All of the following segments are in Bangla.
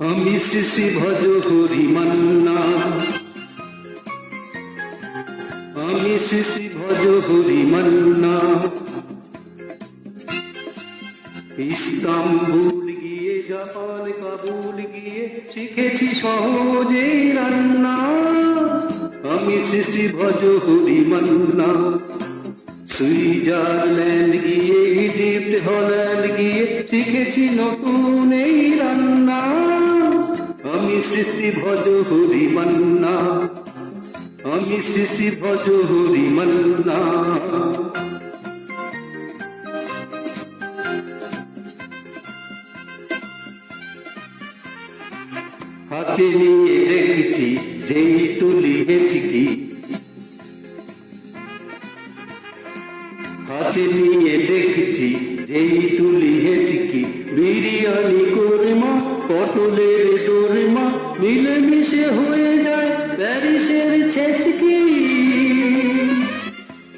আমি শ্রী ভজ হরি মান্না, আমি শ্রী ভজ হরি মান্না। ইস্তাম্বুল গিয়ে জাপান কাবুল গিয়ে শিখেছি সহজে রান্না। আমি শ্রী ভজ হরি মান্না। সুইজারল্যান্ড গিয়ে ইজিপ্ট হল্যান্ড গিয়ে শিখেছি নতুন এই রান্না। আমি শ্রী ভজ হরি মান্না, আমি শ্রী ভজ হরি মান্না। হাতে নিয়ে দেখছি যেই তুলিয়েছি কি, হাতে নিয়ে দেখছি যেই তুলিয়েছি কি। বিরিয়ানি কোরমা পটলের দোরমা মিলেমিশে হয়ে যায় প্যারিসের ছেচকি।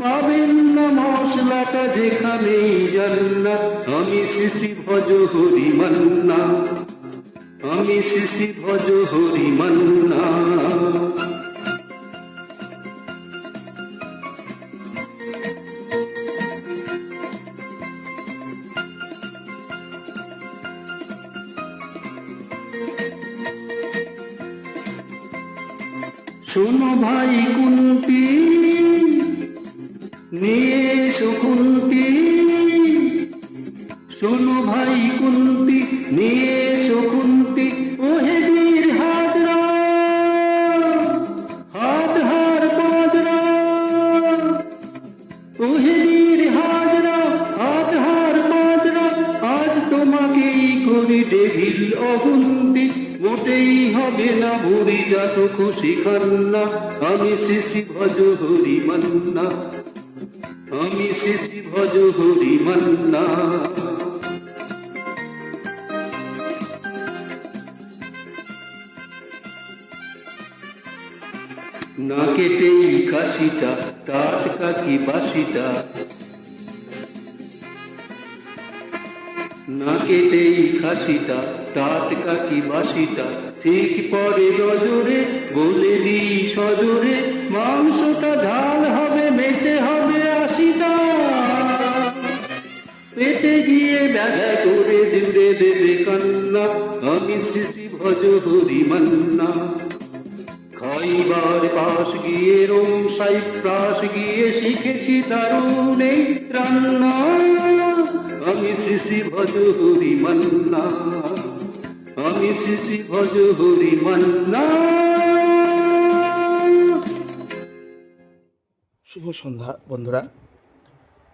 পাবেন না মশলাটা যেখানেই জান্নাত। আমি শ্রী ভজ হরি মান্না, আমি শ্রী ভজ হরি মান্না। শোনো ভাই কুন্তি নিয়ে এসো খুন্তি, শোনো ভাই কুন্তি নিয়ে এসো খুন্তি। ওহে বীর হাজরা হাত হার পাঁজরা, ওহে বীর হাজরা হাত হার পাঁজরা। আজ তোমাকেই করি ডেভিল অগুন্তি, মোটেই হবে না ভুরি যত খুশি খান্না। আমি শ্রী ভজ হরি মান্না, আমি শ্রী ভজ হরি মান্না। না কেটেই কাশিটা টাটকা কি বাসিটা, না কেটেই খাসিটা টাটকা কি বাসিটা। ঠিক পরে নজরে বলে দিই সজোরে, মাংসটা ঝাল হবে মেটে হবে আশিটা। পেটে গিয়ে ব্যথা করে জুড়ে দেবে কান্না। আমি শ্রী ভজ হরি মান্না। খাইবার পাশ গিয়ে রোম সাইপ্রাস গিয়ে শিখেছি দারুণ এই রান্না। আমি শ্রী ভজ হরি মান্না, আমি শ্রী ভজ হরি মান্না। শুভ সন্ধ্যা বন্ধুরা,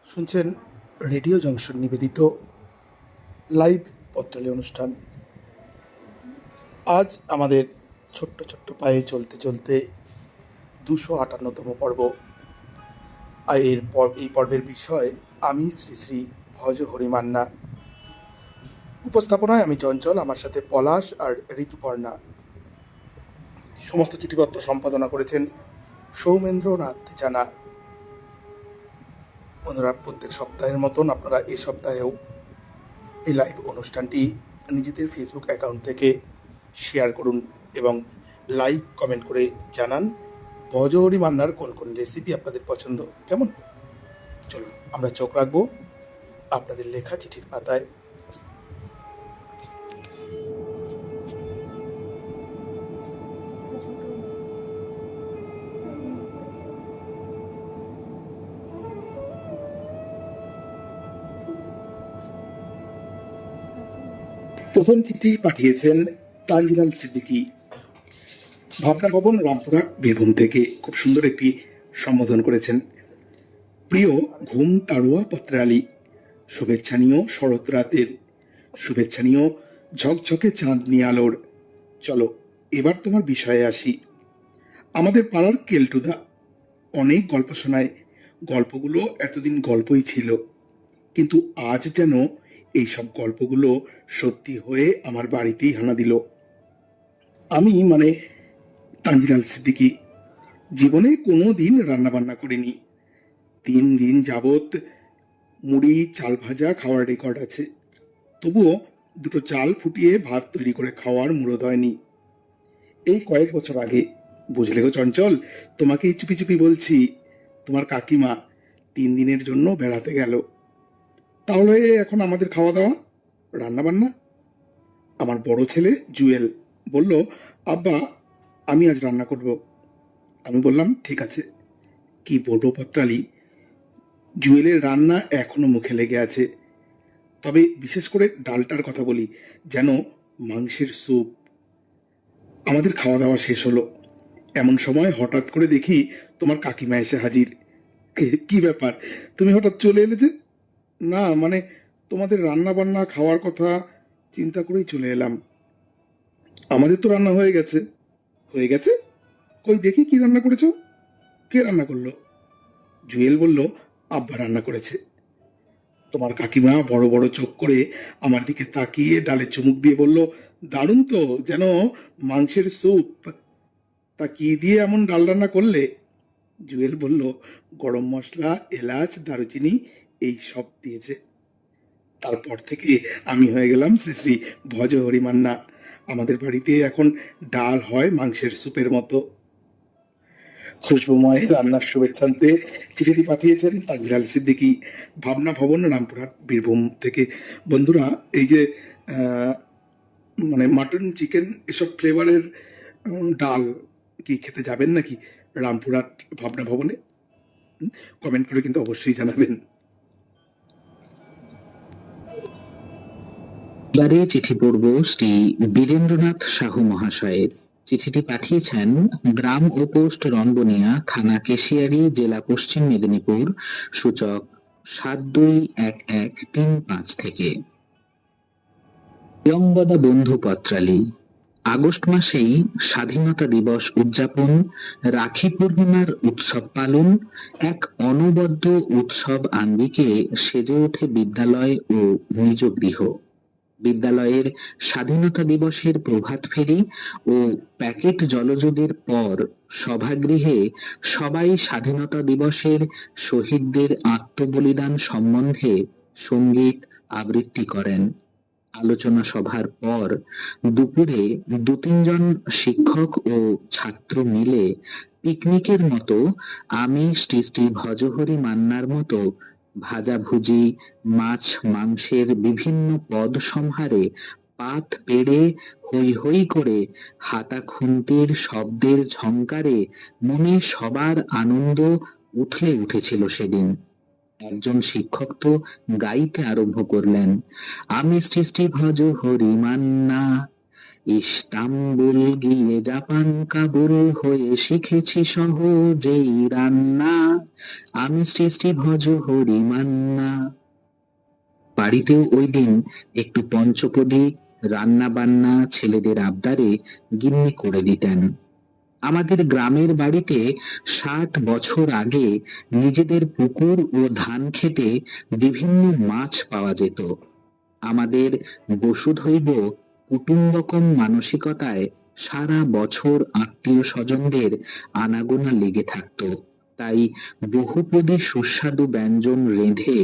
শুনছেন রেডিও জংশন নিবেদিত লাইভ পত্রালী অনুষ্ঠান। আজ আমাদের ছোট্ট ছোট্ট পায়ে চলতে চলতে 258তম পর্ব। আর এই পর্বের বিষয় আমি শ্রী শ্রী ভজহরি মান্না। উপস্থাপনায় আমি চঞ্চল, আমার সাথে পলাশ আর ঋতুপর্ণা। সমস্ত চিঠিপত্র সম্পাদনা করেছেন সৌমেন্দ্রনাথ জানা। বন্ধুরা, প্রত্যেক সপ্তাহের মতন আপনারা এই সপ্তাহেও এই লাইভ অনুষ্ঠানটি নিজেদের ফেসবুক অ্যাকাউন্ট থেকে শেয়ার করুন এবং লাইক কমেন্ট করে জানান ভজহরি মান্নার কোন কোন রেসিপি আপনাদের পছন্দ। কেমন? চলুন আমরা চোখ রাখবো আপনাদের লেখা চিঠির পাতায়। প্রথম চিঠি পাঠিয়েছেন তানজিলাল সিদ্দিকী, ভাবনা ভবন, রামপুরহাট, বীরভূম থেকে। খুব সুন্দর একটি সম্বোধন করেছেন। প্রিয় ঘুম তাড়ুয়া পত্রালী, শুভেচ্ছা নিও শরৎ রাতের, শুভেচ্ছা নিও ঝকঝকে চাঁদনি আলোর। চলো এবার তোমার বিষয়ে আসি। আমাদের পাড়ার কেলটুদা অনেক গল্প শোনায়। গল্পগুলো এতদিন গল্পই ছিল, কিন্তু আজ যেন এইসব গল্পগুলো সত্যি হয়ে আমার বাড়িতেই হানা দিল। আমি মানে তানজিলাল সিদ্দিকী জীবনে কোনো দিন রান্নাবান্না করিনি। 3 দিন যাবৎ মুড়ি চাল ভাজা খাওয়ার রেকর্ড আছে, তবুও দুটো চাল ফুটিয়ে ভাত তৈরি করে খাওয়ার মুরদ হয়নি। এই কয়েক বছর আগে, বুঝলে গো চঞ্চল, তোমাকেই চুপি চুপি বলছি, তোমার কাকিমা 3 দিনের জন্য বেড়াতে গেল। তাহলে এখন আমাদের খাওয়া দাওয়া, রান্না বান্না। আমার বড় ছেলে জুয়েল বলল, আব্বা আমি আজ রান্না করব। আমি বললাম ঠিক আছে। কি বলবো পত্রালী, জুয়েলের রান্না এখনো মুখে লেগে আছে। তবে বিশেষ করে ডালটার কথা বলি, যেন মাংসের স্যুপ। আমাদের খাওয়া দাওয়া শেষ হলো, এমন সময় হঠাৎ করে দেখি তোমার কাকিমা এসে হাজির। কি ব্যাপার, তুমি হঠাৎ চলে এলে যে? না মানে তোমাদের রান্না বান্না খাওয়ার কথা চিন্তা করেই চলে এলাম। আমাদের তো রান্না হয়ে গেছে। হয়ে গেছে? কই দেখি কি রান্না করেছো? কে রান্না করলো? জুয়েল বলল, আব্বা রান্না করেছে। তোমার কাকিমা বড় বড় চোখ করে আমার দিকে তাকিয়ে ডালে চুমুক দিয়ে বলল, দারুণ তো, যেন মাংসের স্যুপ। তা কি দিয়ে এমন ডাল রান্না করলে? জুয়েল বলল, গরম মশলা, এলাচ, দারুচিনি এই সব দিয়েছে। তারপর থেকে আমি হয়ে গেলাম শ্রী শ্রী ভজহরি মান্না। আমাদের বাড়িতে এখন ডাল হয় মাংসের স্যুপের মতো। খুশবুময় রান্নার শুভেচ্ছান্তে চিঠিটি পাঠিয়েছেন তানজিলাল সিদ্দিকী, ভাবনা ভবন, রামপুরহাট, বীরভূম থেকে। বন্ধুরা, এই যে মানে মাটন, চিকেন এসব ফ্লেভারের ডাল কি খেতে যাবেন নাকি রামপুরহাট ভাবনা ভবনে? কমেন্ট করে কিন্তু অবশ্যই জানাবেন। এবারে চিঠি পড়ব শ্রী বীরেন্দ্রনাথ সাহু মহাশয়ের। চিঠিটি পাঠিয়েছেন গ্রাম ও পোস্ট রণবনিয়া, থানা কেশিয়ারি, জেলা পশ্চিম মেদিনীপুর, সূচক 721135 থেকে। প্রিয়ঙ্গদা বন্ধু পত্রালী, আগস্ট মাসেই স্বাধীনতা দিবস উদযাপন, রাখি পূর্ণিমার উৎসব পালন, এক অনবদ্য উৎসব আঙ্গিকে সেজে ওঠে বিদ্যালয় ও নিজ গৃহ। বিদ্যালয়ের স্বাধীনতা দিবসের প্রভাত ফেরি ও প্যাকেট জলযোগের পর সভাগৃহে সবাই স্বাধীনতা দিবসের শহীদদের আত্মবলিদান সম্বন্ধে সঙ্গীত আবৃত্তি করেন। আলোচনা সভার পর দুপুরে 2-3 জন শিক্ষক ও ছাত্র মিলে পিকনিকের মতো আমি শ্রী শ্রী ভজহরি মান্নার মতো ভাজাভুজি, মাছ মাংসের বিভিন্ন পদ সম্হারে পাত পেড়ে হৈ হৈ করে হাতা খুন্তির শব্দের ঝংকারে মনে সবার আনন্দ উথলে উঠেছিল সেদিন। একজন শিক্ষক তো গাইতে আরম্ভ করলেন, আমি শ্রী শ্রী ভজহরি মান্না, ইস্তাম্বুল গিয়ে জাপান কাবুল হয়ে শিখেছি সহজেই রান্না, আমি শ্রী শ্রী ভজহরি মান্না। বাড়িতেও ওই দিন একটু পঞ্চপদী রান্না বান্না ছেলেদের আবদারে গিন্নি করে দিতেন। আমাদের গ্রামের বাড়িতে 60 বছর আগে নিজেদের পুকুর ও ধান খেতে বিভিন্ন মাছ পাওয়া যেত। আমাদের বসুধৈব কুটুম্বকম মানসিকতায় সারা বছর আত্মীয় স্বজনদের আনাগোনা লেগে থাকতো। তাই বহুপদী সুস্বাদু ব্যঞ্জন রেঁধে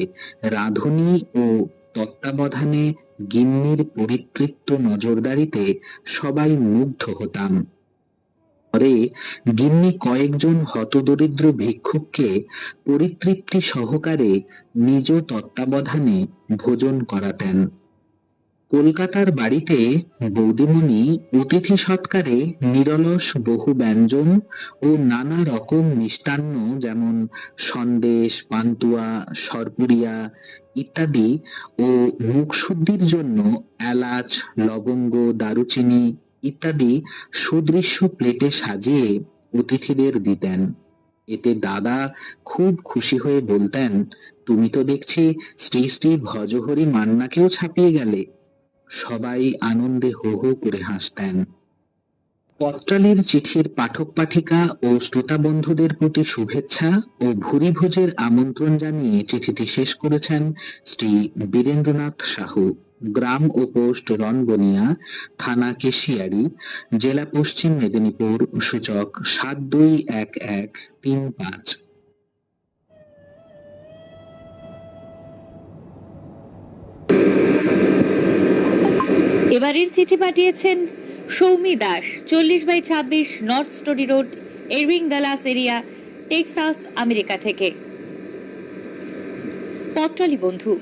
রাঁধুনি ও তত্ত্বাবধানে গিন্নির পরিতৃপ্ত নজরদারিতে সবাই মুগ্ধ হতাম। পরে গিন্নি কয়েকজন হতদরিদ্র ভিক্ষুককে পরিতৃপ্তি সহকারে নিজ তত্ত্বাবধানে ভোজন করাতেন। কলকাতার বাড়িতে বৌদিমণি অতিথি সৎকারে নিরলস বহু ব্যঞ্জন ও নানা রকম মিষ্টান্ন যেমন সন্দেশ, পান্তুয়া, সরপুরিয়া ইত্যাদি ও মুখশুদ্ধির জন্য এলাচ, লবঙ্গ, দারুচিনি ইত্যাদি সুদৃশ্য প্লেটে সাজিয়ে অতিথিদের দিতেন। এতে দাদা খুব খুশি হয়ে বলতেন, তুমি তো দেখছি শ্রী শ্রী ভজহরি মান্নাকেও ছাপিয়ে গেলে। সবাই আনন্দে হো হো করে হাসতেন। পত্রালীর চিঠির পাঠক পাঠিকা ও শ্রোতা বন্ধুদের প্রতি শুভেচ্ছা ও ভুরিভোজের আমন্ত্রণ জানিয়ে চিঠিটি শেষ করেছেন শ্রী বীরেন্দ্রনাথ সাহু, গ্রাম ও পোস্ট রনবনিয়া, থানা কেশিয়ারি, জেলা পশ্চিম মেদিনীপুর, সূচক 721135। এবারের চিঠি পাঠিয়েছেন Soumi Das, 40/26 north story road, Irving Dallas area, Texas, America থেকে। পত্রালি বন্ধু,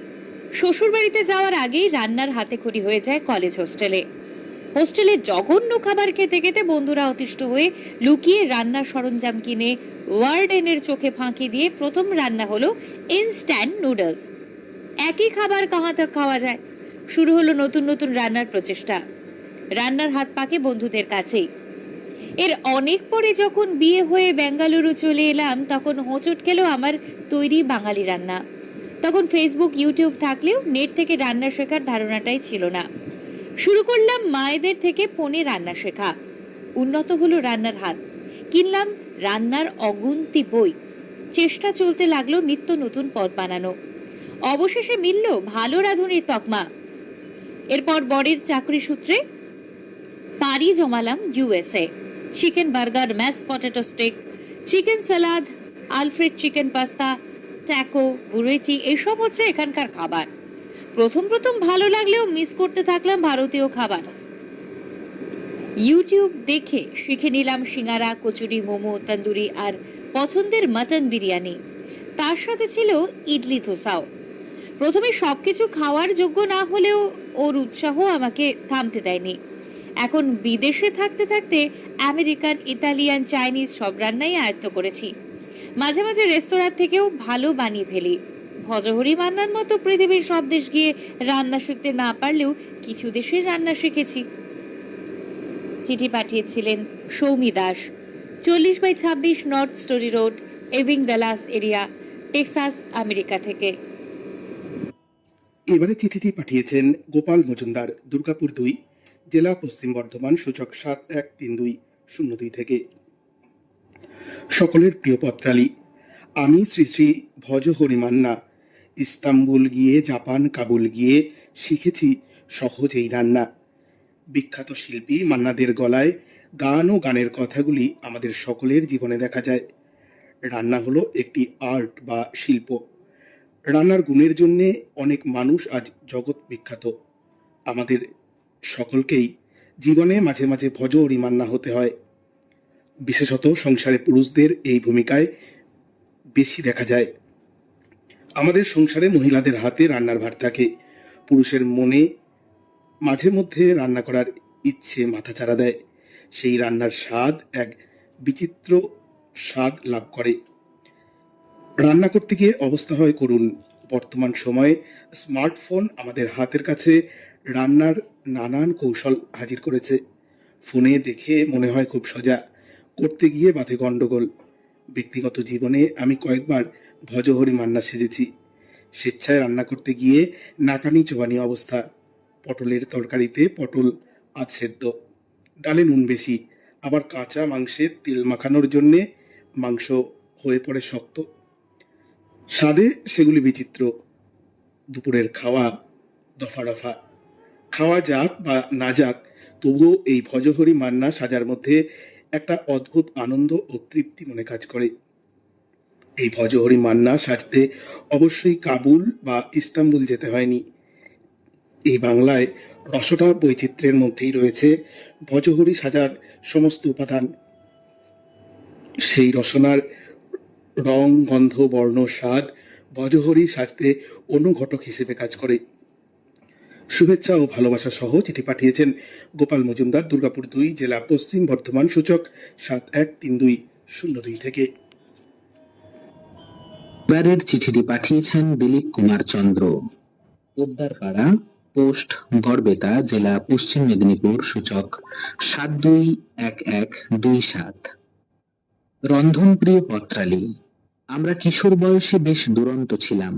শ্বশুর বাড়িতে যাওয়ার আগেই রান্নার হাতেখড়ি হয়ে যায় কলেজ হোস্টেলে। হোস্টেলে জঘন্য খাবার খেতে খেতে বন্ধুরা অতিষ্ঠ হয়ে লুকিয়ে রান্নার সরঞ্জাম কিনে ওয়ার্ডেনের চোখে ফাঁকি দিয়ে প্রথম রান্না হলো ইনস্ট্যান্ট নুডলস। একই খাবার কাহাতে খাওয়া যায়। শুরু হলো নতুন নতুন রান্নার প্রচেষ্টা। রান্নার হাত পাকে বন্ধুদের কাছেই। এর অনেক পরে যখন বিয়ে হয়ে বেঙ্গালুরু চলে এলাম, তখন হোঁচট খেলো আমার তৈরি বাঙালি রান্না। তখন ফেসবুক, ইউটিউব থাকলেও নেট থেকে রান্না শেখার ধারণাটাই ছিল না। শুরু করলাম মায়েদের থেকে ফোনে রান্না শেখা। উন্নত হলো রান্নার হাত। কিনলাম রান্নার অগুন্তি বই। চেষ্টা চলতে লাগলো নিত্য নতুন পদ বানানো। অবশেষে মিলল ভালো রাঁধুনির তকমা। এরপর বরের চাকরি সূত্রে পাড়ি জমালাম USA. Chicken burger, mash potato stick, chicken salad, Alfredo chicken pasta, taco, burrito এসব হচ্ছে এখানকার খাবার। প্রথম প্রথম ভালো লাগলেও মিস করতে থাকলাম ভারতীয় খাবার। ইউটিউব দেখে শিখে নিলাম সিঙ্গারা, কচুরি, মোমো, তন্দুরি আর পছন্দের মাটন বিরিয়ানি। তার সাথে ছিল ইডলি ধোসাও। প্রথমে সবকিছু খাওয়ার যোগ্য না হলেও ওর উৎসাহ আমাকে থামতে দেয়নি। এখন বিদেশে থাকতে থাকতে আমেরিকান, ইতালিয়ান, চাইনিজ সব রান্নাই আয়ত্ত করেছি। মাঝে মাঝে রেস্তোরাঁ থেকেও ভালো বানিয়ে ফেলি। ভজহরি মান্নার মতো পৃথিবীর সব দেশ গিয়ে রান্না শিখতে না পারলেও কিছু দেশের রান্না শিখেছি। চিঠি পাঠিয়েছিলেন Soumi Das, 40/26 north story road, এভিং ডালাস এরিয়া, টেক্সাস, আমেরিকা থেকে। এবারে চিঠিটি পাঠিয়েছেন গোপাল মজুমদার, দুর্গাপুর 2, জেলা পশ্চিম বর্ধমান, সূচক 713202 থেকে। সকলের প্রিয় পত্রালী, আমি শ্রী শ্রী ভজহরি মান্না ইস্তাম্বুল গিয়ে, জাপান কাবুল গিয়ে শিখেছি সহজ এই রান্না। বিখ্যাত শিল্পী মান্নাদের গলায় গান ও গানের কথাগুলি আমাদের সকলের জীবনে দেখা যায়। রান্না হলো একটি আর্ট বা শিল্প। রান্নার গুণের জন্যে অনেক মানুষ আজ জগৎ বিখ্যাত। আমাদের সকলকেই জীবনে মাঝে মাঝে ভজহরি মান্না হতে হয়। বিশেষত সংসারে পুরুষদের এই ভূমিকায় বেশি দেখা যায়। আমাদের সংসারে মহিলাদের হাতে রান্নার ভার থাকে। পুরুষের মনে মাঝে মধ্যে রান্না করার ইচ্ছে মাথাচাড়া দেয়। সেই রান্নার স্বাদ এক বিচিত্র স্বাদ লাভ করে। রান্না করতে গিয়ে অবস্থা হয় করুণ। বর্তমান সময়ে স্মার্টফোন আমাদের হাতের কাছে রান্নার নানান কৌশল হাজির করেছে। ফোনে দেখে মনে হয় খুব সোজা, করতে গিয়ে বাধে গন্ডগোল। ব্যক্তিগত জীবনে আমি কয়েকবার ভজহরি মান্না সেজেছি। স্বেচ্ছায় রান্না করতে গিয়ে নাকানি চোবানি অবস্থা। পটলের তরকারিতে পটল আধ সেদ্ধ, ডালে নুন বেশি, আবার কাঁচা মাংসে তেল মাখানোর জন্যে মাংস হয়ে পড়ে শক্ত। স্বাদে সেগুলি বিচিত্র। দুপুরের খাওয়া দফা রফা। খাওয়া যাক বা না যাক, তবুও এই ভজহরি মান্না সাজার মধ্যে একটা অদ্ভুত আনন্দ ও তৃপ্তি মনে কাজ করে। এই ভজহরি মান্না সাজতে অবশ্যই কাবুল বা ইস্তাম্বুল যেতে হয়নি। এই বাংলায় রসনা বৈচিত্র্যের মধ্যেই রয়েছে ভজহরি সাজার সমস্ত উপাদান। সেই রসনার রং, গন্ধ, বর্ণ, স্বাদ ভজহরি সাজতে অনুঘটক হিসেবে কাজ করে। শুভেচ্ছা ও ভালোবাসা সহ চিঠি পাঠিয়েছেন গোপাল মজুমদার, দুর্গাপুর 2, জেলা পশ্চিম বর্ধমান, সূচক 713202 থেকে। এবারের চিঠিটি পাঠিয়েছেন দিলীপ কুমার চন্দ্র, পোদ্দারপাড়া, পোস্ট গড়বেতা, জেলা পশ্চিম মেদিনীপুর, সূচক 721127। রন্ধনপ্রিয় পত্রালী, আমরা কিশোর বয়সে বেশ দুরন্ত ছিলাম।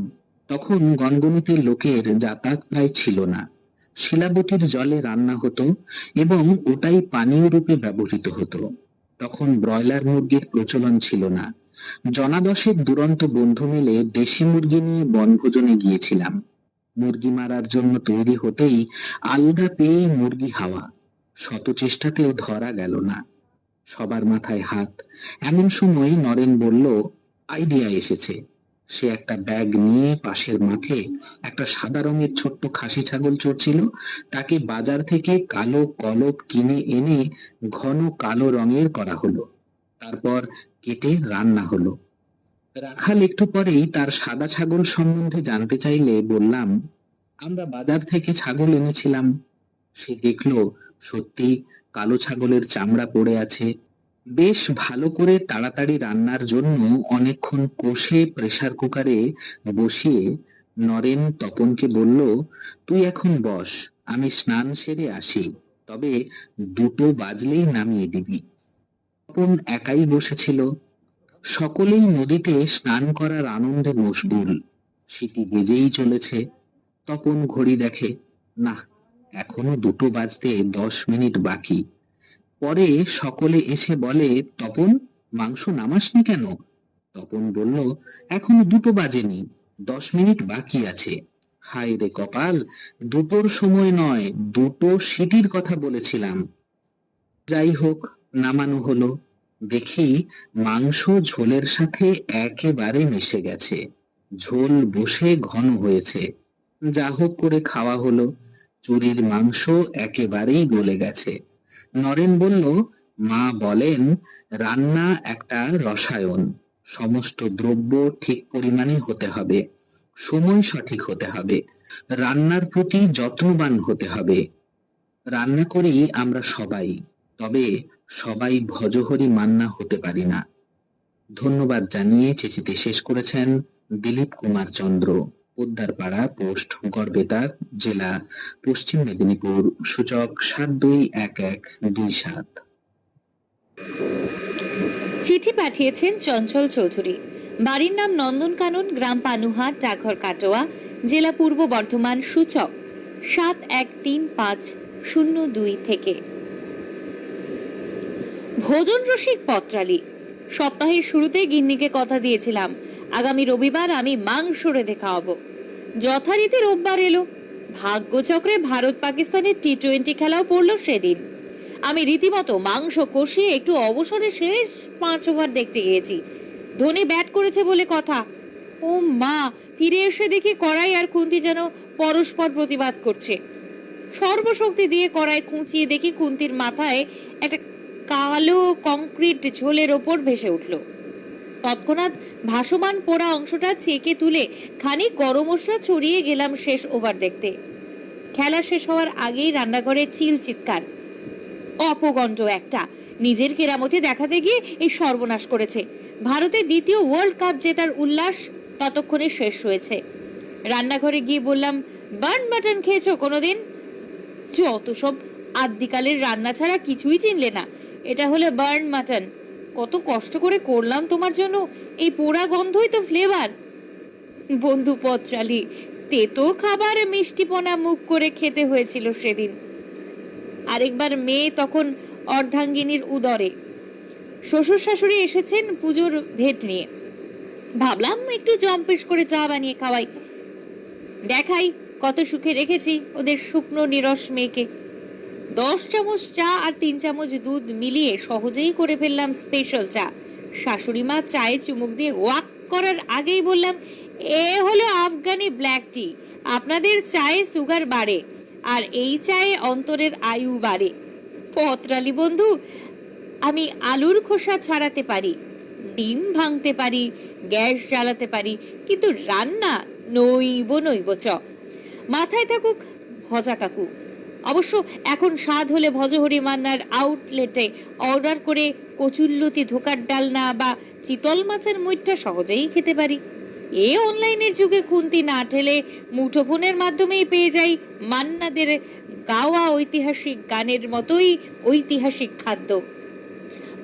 তখন গণগণিতের লোকের যাতায়াত প্রায় ছিল না। শিলাবতীর জলে রান্না হতো এবং ওটাই পানীয় রূপে ব্যবহৃত হতো। তখন ব্রয়লার মুরগির প্রচলন ছিল না। জনা দশেক দুরন্ত বন্ধু মিলে দেশি মুরগি নিয়ে বনভোজনে গিয়েছিলাম। মুরগি মারার জন্য তৈরি হতেই আলগা পেয়ে মুরগি হাওয়া। শত চেষ্টাতেও ধরা গেল না। সবার মাথায় হাত। এমন সময় নরেন বলল, আইডিয়া এসেছে। সে একটা ব্যাগ নিয়ে পাশের মাঠে একটা সাদা রঙের ছোট্ট খাসি ছাগল চড়ছিল। তাকে বাজার থেকে কালো কলপ কিনে এনে ঘন কালো রঙের করা হলো। তারপর কেটে রান্না হলো। রাখাল একটু পরেই তার সাদা ছাগল সম্বন্ধে জানতে চাইলে বললাম, আমরা বাজার থেকে ছাগল এনেছিলাম। সে দেখলো সত্যি কালো ছাগলের চামড়া পড়ে আছে। বেশ ভালো করে তাড়াতাড়ি রান্নার জন্য অনেকক্ষণ কষে প্রেসার কুকারে বসিয়ে নরেন তপনকে বলল, তুই এখন বস, আমি স্নান সেরে আসি, তবে 2টো বাজলেই নামিয়ে দিবি। তপন একাই বসেছিল। সকলেই নদীতে স্নান করার আনন্দে মশগুল। সিটি বেজেই চলেছে। তপন ঘড়ি দেখে, না, এখনো 2টো বাজতে 10 মিনিট বাকি। পরে সকলে এসে বলে, তপন, মাংস নামাসনি কেন? তপন বলল, এখনো 2টো বাজেনি, 10 মিনিট বাকি আছে। হায় রে কপাল, 2টোর সময় নয়, 2টো সিটির কথা বলেছিলাম। যাই হোক, নামানো হলো। দেখি মাংস ঝোলের সাথে একেবারে মিশে গেছে। ঝোল বসে ঘন হয়েছে। যা হোক করে খাওয়া হলো। চুরির মাংস একেবারেই গলে গেছে। নরেন বলল, মা বলেন রান্না একটা রসায়ন। সমস্ত দ্রব্য ঠিক পরিমাণে হতে হবে, সময় সঠিক হতে হবে, রান্নার প্রতি যত্নবান হতে হবে। রান্না করি আমরা সবাই, তবে সবাই ভজহরি মান্না হতে পারি না। ধন্যবাদ জানিয়ে চিঠিটি শেষ করেছেন দিলীপ কুমার চন্দ্র, পোদ্দারপাড়া, পোস্ট গড়বেতা, জেলা পশ্চিম মেদিনীপুর, সূচক 721127। চিঠি পাঠিয়েছেন চঞ্চল চৌধুরী, বাড়ির নাম নন্দনকানন, গ্রাম পানুহাট, ডাকঘর কাটোয়া, জেলা পূর্ব বর্ধমান, সূচক 713502 থেকে। ভোজন রসিক পত্রালী, সপ্তাহের শুরুতে গিন্নিকে কথা দিয়েছিলাম আগামী রবিবার আমি মাংস রেঁধে খাওয়াবো। যথারীতি রোববার এলো। ভাগ্যচক্রে ভারত পাকিস্তানের T20 খেলাও পড়লো সেদিন। আমি রীতিমতো মাংস কষিয়ে একটু অবসরে শেষ 5 ওভার দেখতে গিয়েছি। ধোনি ব্যাট করেছে বলে কথা। ও মা, ফিরে এসে দেখি কড়াই আর খুন্তি যেন পরস্পর প্রতিবাদ করছে। সর্বশক্তি দিয়ে কড়াই খুঁচিয়ে দেখি খুন্তির মাথায় একটা কালো কংক্রিট ঝোলের ওপর ভেসে উঠল। তৎক্ষণাৎ ভাসমান পোড়া অংশটা ছেঁকে তুলে খানিক গরম মশলা ছড়িয়ে গেলাম শেষ ওভার দেখতে। খেলা শেষ হওয়ার আগেই রান্নাঘরে চিল চিৎকার। অপগণ্ড একটা, নিজের কেরামতি দেখাতে গিয়ে এই সর্বনাশ করেছে। ভারতের দ্বিতীয় ওয়ার্ল্ড কাপ জেতার উল্লাস ততক্ষণে শেষ হয়েছে। রান্নাঘরে গিয়ে বললাম, বার্ন মাটন খেয়েছো কোনোদিন? যত সব আদ্যিকালের রান্না ছাড়া কিছুই চিনলে না। এটা হলো বার্ন মাটন। কত কষ্ট করে করলাম তোমার জন্য, এই পোড়া গন্ধই তো ফ্লেভার। বন্ধু পত্রালী, তেতো খাবার মিষ্টিপনা মুখ করে খেতে হয়েছিল সেদিন। আরেকবার মেয়ে তখন অর্ধাঙ্গিনীর উদরে। শ্বশুর শাশুড়ি এসেছেন পুজোর ভেট নিয়ে। ভাবলাম একটু জম্পেশ করে চা বানিয়ে খাওয়াই, দেখাই কত সুখে রেখেছি ওদের শুকনো নিরস মেয়েকে। 10 চামচ চা আর 3 চামচ দুধ মিলিয়ে সহজেই করে ফেললাম স্পেশাল চা। শাশুড়ি মা চায়ে চুমুক দিয়ে ওয়াক করার আগেই বললাম, এ হলো আফগানি ব্ল্যাক টি, আপনাদের চায়ে সুগার বাড়ে আর এই চায়ে অন্তরের আয়ু বাড়ে। পত্রালি বন্ধু, আমি আলুর খোসা ছাড়াতে পারি, ডিম ভাঙতে পারি, গ্যাস জ্বালাতে পারি, কিন্তু রান্না নইব চ। মাথায় থাকুক ভজা কাকু। অবশ্য এখন স্বাদ হলে ভজহরি মান্নার আউটলেটে অর্ডার করে কচুল্লতি ধোকার ডালনা বা চিতল মাছের মুইঠা সহজেই খেতে পারি। অনলাইনের যুগে খুন্তি না ঠেলে মুঠোফোনের মাধ্যমেই পেয়ে যাই মান্নাদের গাওয়া ঐতিহাসিক গানের মতোই ঐতিহাসিক খাদ্য।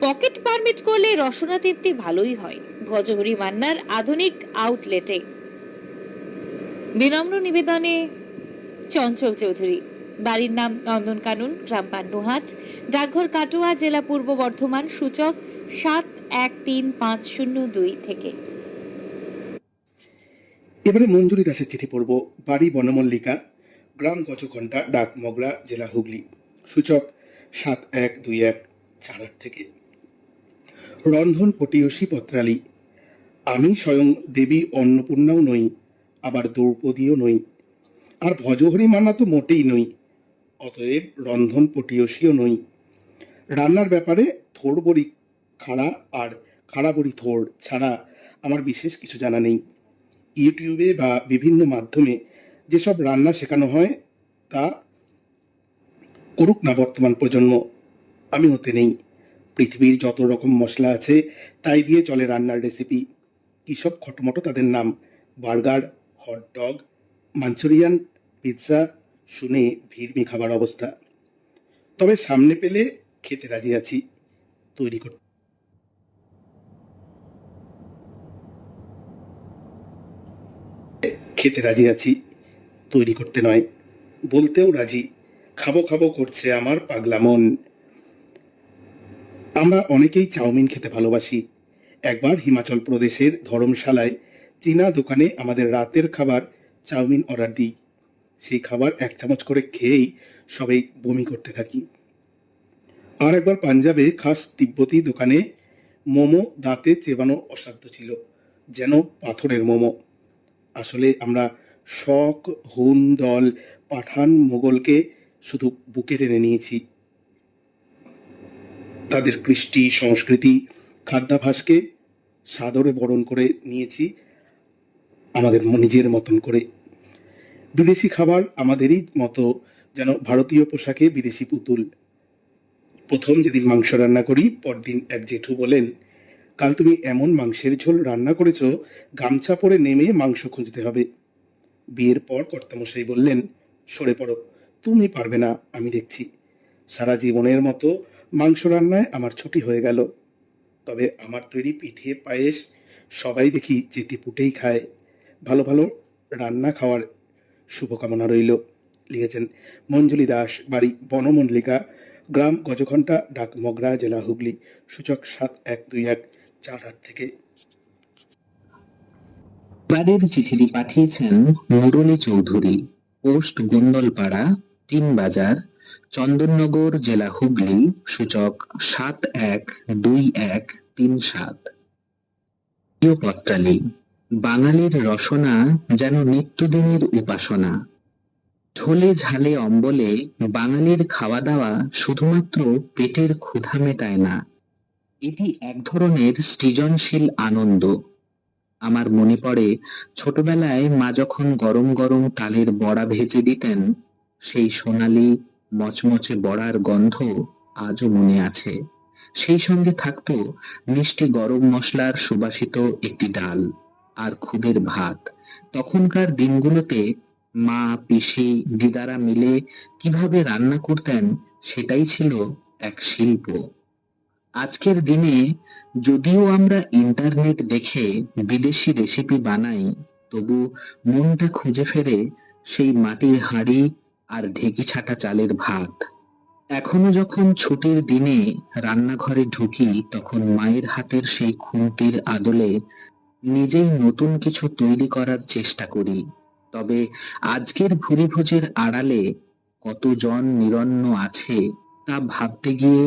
পকেট পারমিট করলে রসনা তৃপ্তি ভালোই হয় ভজহরি মান্নার আধুনিক আউটলেটে। বিনম্র নিবেদনে, চঞ্চল চৌধুরী। বাড়ির নাম নন্দন কানন, গ্রাম পান্ডুহাট, ডাকঘর কাটোয়া, জেলা পূর্ব বর্ধমান, সূচক 713502 থেকে। এবারে মঞ্জুরি দাসের চিঠি পড়ব। বাড়ি বনমল্লিকা, গ্রাম গজঘণ্টা, ডাক মগরা, জেলা হুগলি, সূচক 712148 থেকে। রন্ধন পটীয়সী পত্রালী। আমি স্বয়ং দেবী অন্নপূর্ণাও নই, আবার দ্রৌপদীও নই, আর ভজহরি মান্না তো মোটেই নই, অতএব রন্ধন পটীয়সীও নই। রান্নার ব্যাপারে থোড় বড়ি খাড়া আর খাড়া বড়ি থোড় ছাড়া আমার বিশেষ কিছু জানা নেই। ইউটিউবে বা বিভিন্ন মাধ্যমে যেসব রান্না শেখানো হয় তা করুক না বর্তমান প্রজন্ম, আমি হতে নেই। পৃথিবীর যত রকম মশলা আছে তাই দিয়ে চলে রান্নার রেসিপি। কিসব খটোমটো তাদের নাম, বার্গার, হটডগ, মাঞ্চুরিয়ান, পিৎজা, শুনে ভিড়মি খাবার অবস্থা। তবে সামনে পেলে খেতে রাজি আছি, তৈরি করতে তৈরি করতে নয়, বলতেও রাজি। খাবো খাবো করছে আমার পাগলা মন। আমরা অনেকেই চাউমিন খেতে ভালোবাসি। একবার হিমাচল প্রদেশের ধর্মশালায় চীনা দোকানে আমাদের রাতের খাবার চাউমিন অর্ডার দিই। সেই খাবার 1 চামচ করে খেয়েই সবাই বমি করতে থাকি। আর একবার পাঞ্জাবে খাস তিব্বতী দোকানে মোমো দাঁতে চেবানো অসাধ্য ছিল, যেন পাথরের মোমো। আসলে আমরা শক, হুন, দল, পাঠান, মোগলকে শুধু বুকে টেনে নিয়েছি। তাদের কৃষ্টি, সংস্কৃতি, খাদ্যাভাসকে সাদরে বরণ করে নিয়েছি আমাদের নিজের মতন করে। বিদেশি খাবার আমাদেরই মতো যেন ভারতীয় পোশাকে বিদেশি পুতুল। প্রথম যেদিন মাংস রান্না করি, পরদিন এক জেঠু বলেন, কাল তুমি এমন মাংসের ঝোল রান্না করেছ, গামছা পরে নেমে মাংস খুঁজতে হবে। বিয়ের পর কর্তামশাই বললেন, সরে পড়ো, তুমি পারবে না, আমি দেখছি। সারা জীবনের মতো মাংস রান্নায় আমার ছুটি হয়ে গেল। তবে আমার তৈরি পিঠে, পায়েস সবাই দেখি চেটে পুটেই খায়। ভালো ভালো রান্না খাওয়ার শুভকামনা রইল। লিখেছেন মঞ্জুলি দাস, বাড়ি বনমল্লিকা, গ্রাম গজঘণ্টা, ডাক মগরা, জেলা হুগলি, সূচক 712148 থেকে। এবারের চিঠিটি পাঠিয়েছেন মুরলী চৌধুরী, পোস্ট গোন্দলপাড়া, টিনবাজার, চন্দননগর, জেলা হুগলি, সূচক 712137। প্রিয় পত্রালী, বাঙালির রসনা যেন নিত্যদিনের উপাসনা। ঝোলে ঝালে অম্বলে বাঙালির খাওয়া দাওয়া শুধুমাত্র পেটের ক্ষুধা মেটায় না, এটি এক ধরনের সৃজনশীল আনন্দ। আমার মনে পড়ে ছোটবেলায় মা যখন গরম গরম তালের বড়া ভেজে দিতেন, সেই সোনালি মচমচে বড়ার গন্ধ আজও মনে আছে। সেই সঙ্গে থাকতো মিষ্টি গরম মশলার সুবাসিত একটি ডাল আর খুদের ভাত। তখনকার দিনগুলোতে মা, পিসি, দিদারা মিলে কিভাবে রান্না করতেন সেটাই ছিল এক শিল্প। আজকের দিনে যদিও আমরা ইন্টারনেট দেখে বিদেশি রেসিপি বানাই, তবু মনটা খুঁজে ফেরে সেই মাটির হাঁড়ি আর ঢেকি ছাটা চালের ভাত। এখনো যখন ছুটির দিনে রান্নাঘরে ঢুকি, তখন মায়ের হাতের সেই খুন্তির আদলে নিজেই নতুন কিছু তৈরি করার চেষ্টা করি। তবে আজকের ভুরিভোজের আড়ালে কতজন নিরন্ন আছে তা ভাবতে গিয়ে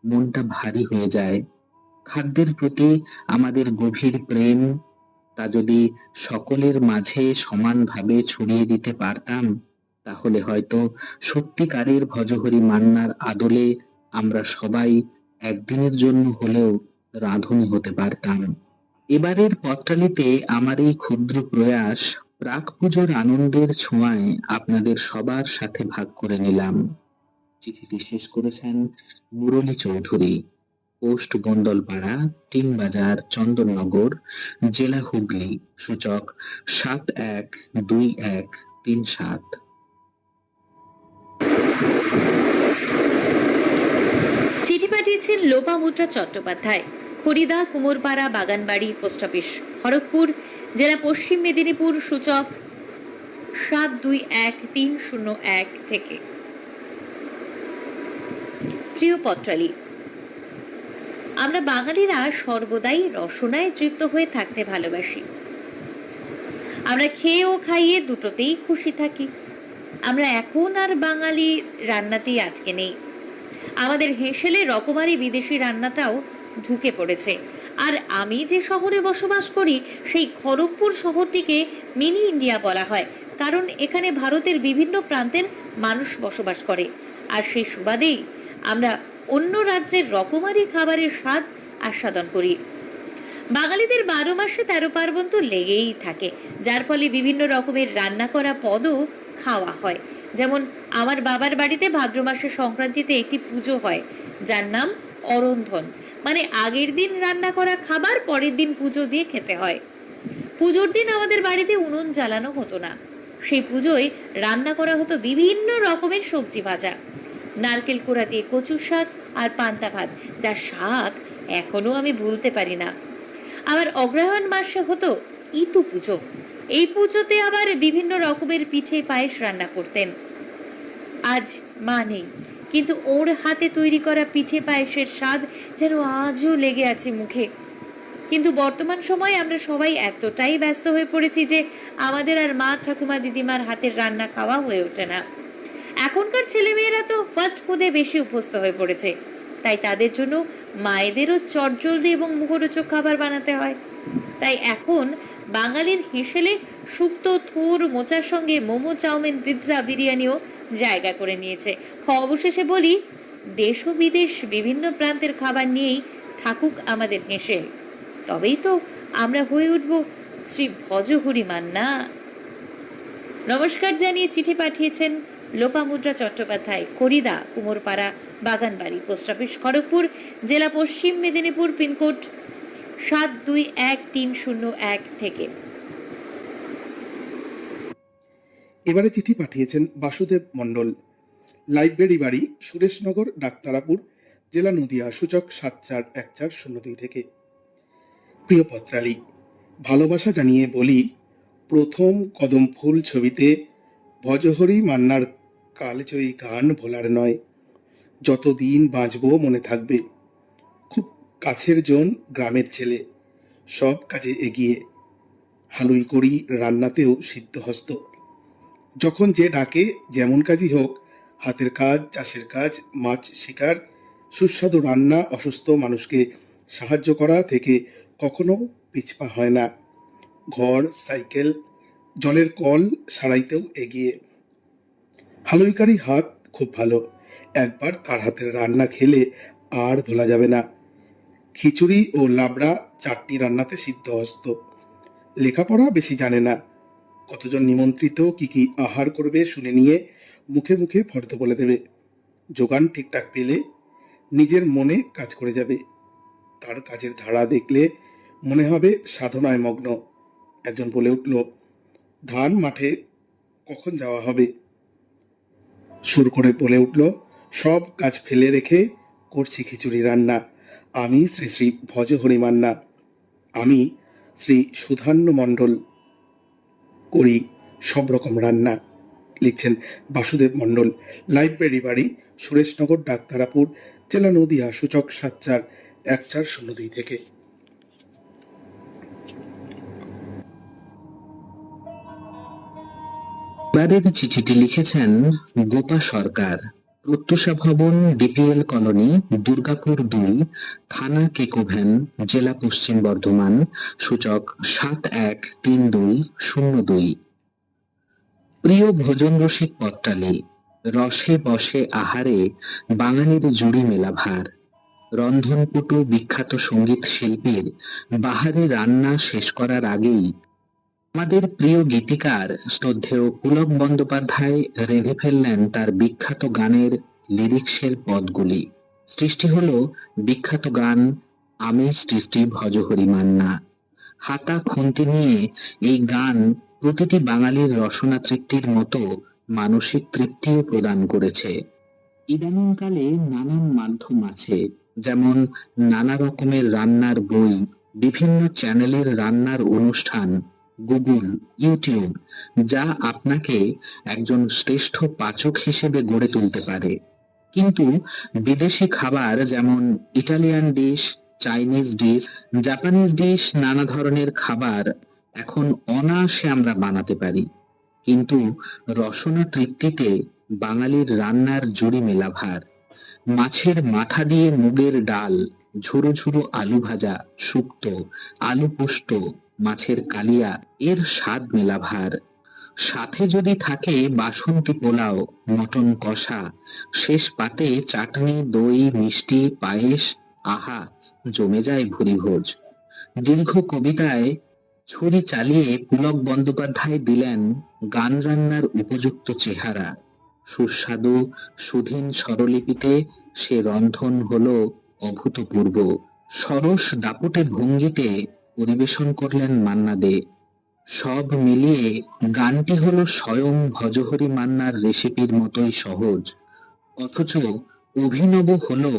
মনটা ভারী হয়ে যায়। খাদ্যের প্রতি আমাদের গভীর প্রেম, তা যদি সকলের মাঝে সমানভাবে ছড়িয়ে দিতে পারতাম, তাহলে হয়তো সত্যিকারের ভজহরি মান্নার আদলে আমরা সবাই একদিনের জন্য হলেও রাঁধুনি হতে পারতাম। এবারের পথটালিতে আমার এই ক্ষুদ্র প্রয়াস প্রাক পুজোর আনন্দের ছোঁয়ায় আপনাদের সবার সাথে ভাগ করে নিলাম। চিঠিটি শেষ করেছেন মুরলী চৌধুরী, পোস্ট গোন্দলপাড়া, টিনবাজার, চন্দননগর, জেলা হুগলি, সূচক 712137। চিঠি পাঠিয়েছেন লোপামুদ্রা চট্টোপাধ্যায়, খড়িদা, কুমোরপাড়া, বাগানবাড়ি, পোস্ট অফিস, খড়গপুর, জেলা পশ্চিম মেদিনীপুর, সূচক 721301 থেকে। প্রিয় পত্রালী, আমরা বাঙালিরা সর্বদাই রসনায় তৃপ্ত হয়ে থাকতে ভালোবাসি। আমরা খেয়ে ও খাইয়ে দুটোতেই খুশি থাকি। আমরা এখন আর বাঙালি রান্নাতেই আটকে নেই। আমাদের হেঁসেলে রকমারি বিদেশি রান্নাটাও ঢুকে পড়েছে। আর আমি যে শহরে বসবাস করি, সেই খড়গপুর শহরটিকে মিনি ইন্ডিয়া বলা হয়, কারণ এখানে ভারতের বিভিন্ন প্রান্তের মানুষ বসবাস করে। আর সেই সুবাদেই আমরা অন্য রাজ্যের রকমারি খাবারের স্বাদ আস্বাদন করি। বাঙালিদের 12 মাসে 13 পার্বণ তো লেগেই থাকে, যার ফলে বিভিন্ন রকমের রান্না করা পদও খাওয়া হয়। যেমন আমার বাবার বাড়িতে ভাদ্র মাসের সংক্রান্তিতে একটি পুজো হয়, যার নাম অরন্ধন, মানে আগের দিন রান্না করা খাবার পরের দিন পুজো দিয়ে খেতে হয়। পুজোর দিন আমাদের বাড়িতে উনুন জ্বালানো হতো না। সেই পুজোয় রান্না করা হতো বিভিন্ন রকমের সবজি ভাজা, নারকেল কোড়া দিয়ে কচুর শাক আর পান্তা ভাত, যার স্বাদ এখনো আমি ভুলতে পারি না। আবার অগ্রহায়ণ মাসে হতো ইতু পুজো। এই পুজোতে আবার বিভিন্ন রকমের পিঠে পায়েস রান্না করতেন। আজ মা নেই, কিন্তু ওর হাতে তৈরি করা পিঠে পায়েসের স্বাদ যেন আজও লেগে আছে মুখে। কিন্তু বর্তমান সময়ে আমরা সবাই এতটাই ব্যস্ত হয়ে পড়েছি যে আমাদের আর মা, ঠাকুমা, দিদিমার হাতের রান্না খাওয়া হয়ে ওঠে না। এখনকার ছেলেমেয়েরা তো ফাস্ট ফুডে বেশি অভ্যস্ত হয়ে পড়েছে, তাই তাদের জন্য মায়েদেরও চটজলদি এবং মুখরোচক খাবার বানাতে হয়। তাই এখন বাঙালির হেঁসেলে শুক্তো, থুর, মোচার সঙ্গে মোমো, চাউমিন, পিৎজা, বিরিয়ানিও জায়গা করে নিয়েছে। অবশেষে বলি, দেশ ও বিদেশ বিভিন্ন প্রান্তের খাবার নিয়েই থাকুক আমাদের হেঁসেল, তবেই তো আমরা হয়ে উঠব শ্রী ভজহরি মান্না। নমস্কার জানিয়ে চিঠি পাঠিয়েছেন লোপামুদ্রা চট্টোপাধ্যায়, খড়িদা, কুমোরপাড়া, বাগানবাড়ি, পোস্ট অফিস, খড়গপুর, জেলা পশ্চিম মেদিনীপুর, পিনকোড 721301 থেকে। এবারে চিঠি পাঠিয়েছেন বাসুদেব মণ্ডল, লাইব্রেরি বাড়ি, সুরেশনগর, ডাক্তারাপুর, জেলা নদিয়া, সূচক 741402 থেকে। প্রিয় পত্রালী, ভালোবাসা জানিয়ে বলি, প্রথম কদম ফুল ছবিতে ভজহরি মান্নার কালজয়ী গান ভোলার নয়, যতদিন বাঁচবো মনে থাকবে। খুব কাছের জন, গ্রামের ছেলে, সব কাজে এগিয়ে, হালুই করি, রান্নাতেও সিদ্ধহস্ত। যখন যে ডাকে, যেমন কাজই হোক, হাতের কাজ, চাষের কাজ, মাছ শিকার, সুস্বাদু রান্না, অসুস্থ মানুষকে সাহায্য করা থেকে কখনো পিছপা হয় না। ঘর, সাইকেল, জলের কল সারাইতেও এগিয়ে। হালুইকারি হাত খুব ভালো, একবার তার হাতের রান্না খেলে আর ভোলা যাবে না। খিচুড়ি ও লাবড়া, চাটনি রান্নাতে সিদ্ধহস্ত। লেখাপড়া বেশি জানে না, কতজন নিমন্ত্রিত কি কি আহার করবে শুনে নিয়ে মুখে মুখে ফর্দ বলে দেবে। যোগান ঠিকঠাক পেলে নিজের মনে কাজ করে যাবে। তার কাজের ধারা দেখলে মনে হবে সাধনায় মগ্ন। একজন বলে উঠল, ধান মাঠে কখন যাওয়া হবে? সুর করে বলে উঠল, সব কাজ ফেলে রেখে করছি খিচুড়ি রান্না। আমি শ্রী শ্রী ভজহরি মান্না, আমি শ্রী সুধান্য মণ্ডল, করি সব রকম রান্না। লিখছেন বাসুদেব মণ্ডল, লাইব্রেরি বাড়ি, সুরেশনগর, ডাক্তারাপুর, জেলা নদিয়া, সূচক ৭৪1402 থেকে। এবারের চিঠিটি লিখেছেন গোপা সরকার, প্রত্যুষা ভবন, ডিপিএল কলোনি, দুর্গাপুর ২, থানা কেকোভেন, জেলা পশ্চিম বর্ধমান, সূচক ৭১৩২০২। প্রিয় ভোজন রসিক পট্টালি, রসে বসে আহারে বাঙালির জুড়ি মেলা ভার। রন্ধনপটু বিখ্যাত সঙ্গীত শিল্পীর বাহারি রান্না শেষ করার আগেই আমাদের প্রিয় গীতিকার শ্রদ্ধেয় পুলক বন্দ্যোপাধ্যায় রেঁধে ফেললেন তার বিখ্যাত গানের লিরিক্সের পদগুলি। সৃষ্টি হলো বিখ্যাত গান আমি সৃষ্টি ভজহরি মান্না। হাতা খুন্তি নিয়ে এই গান প্রতিটি বাঙালির রসনা তৃপ্তির মতো মানসিক তৃপ্তিও প্রদান করেছে। ইদানিংকালে নানান মাধ্যম আছে, যেমন নানা রকমের রান্নার বই, বিভিন্ন চ্যানেলের রান্নার অনুষ্ঠান, গুগল, ইউটিউব, যা আপনাকে একজন শ্রেষ্ঠ পাচক হিসেবে গড়ে তুলতে পারে। কিন্তু বিদেশি খাবার যেমন Italian dish, Chinese dish, Japanese dish, নানা ধরনের খাবার এখন অনায়াসে আমরা বানাতে পারি, কিন্তু রসনা তৃপ্তিতে বাঙালির রান্নার জুড়ি মেলা ভার। মাছের মাথা দিয়ে মুগের ডাল, ঝুরো ঝুরো আলু ভাজা, শুক্তো, আলু পোস্ত, মাছের কালিয়া, এর স্বাদ মেলা ভার। সাথে যদি থাকে বাসন্তী পোলাও, মটন কষা, শেষ পাতে চাটনি, দই, মিষ্টি, পায়েস, আহা, জমে যায় ভুরি ভোজ। দীর্ঘ কবিতায় ছুরি চালিয়ে পুলক বন্দ্যোপাধ্যায় দিলেন গান রান্নার উপযুক্ত চেহারা। সুস্বাদু সুধীন স্বরলিপিতে সে রন্ধন হলো অভূতপূর্ব। সরস দাপুটে ভঙ্গিতে পরিবেশন করলেন মান্না দে। সব মিলিয়ে গানটি হলো স্বয়ং ভজহরি মান্নার রেসিপির মতোই সহজ, অথচ অভিনব হলো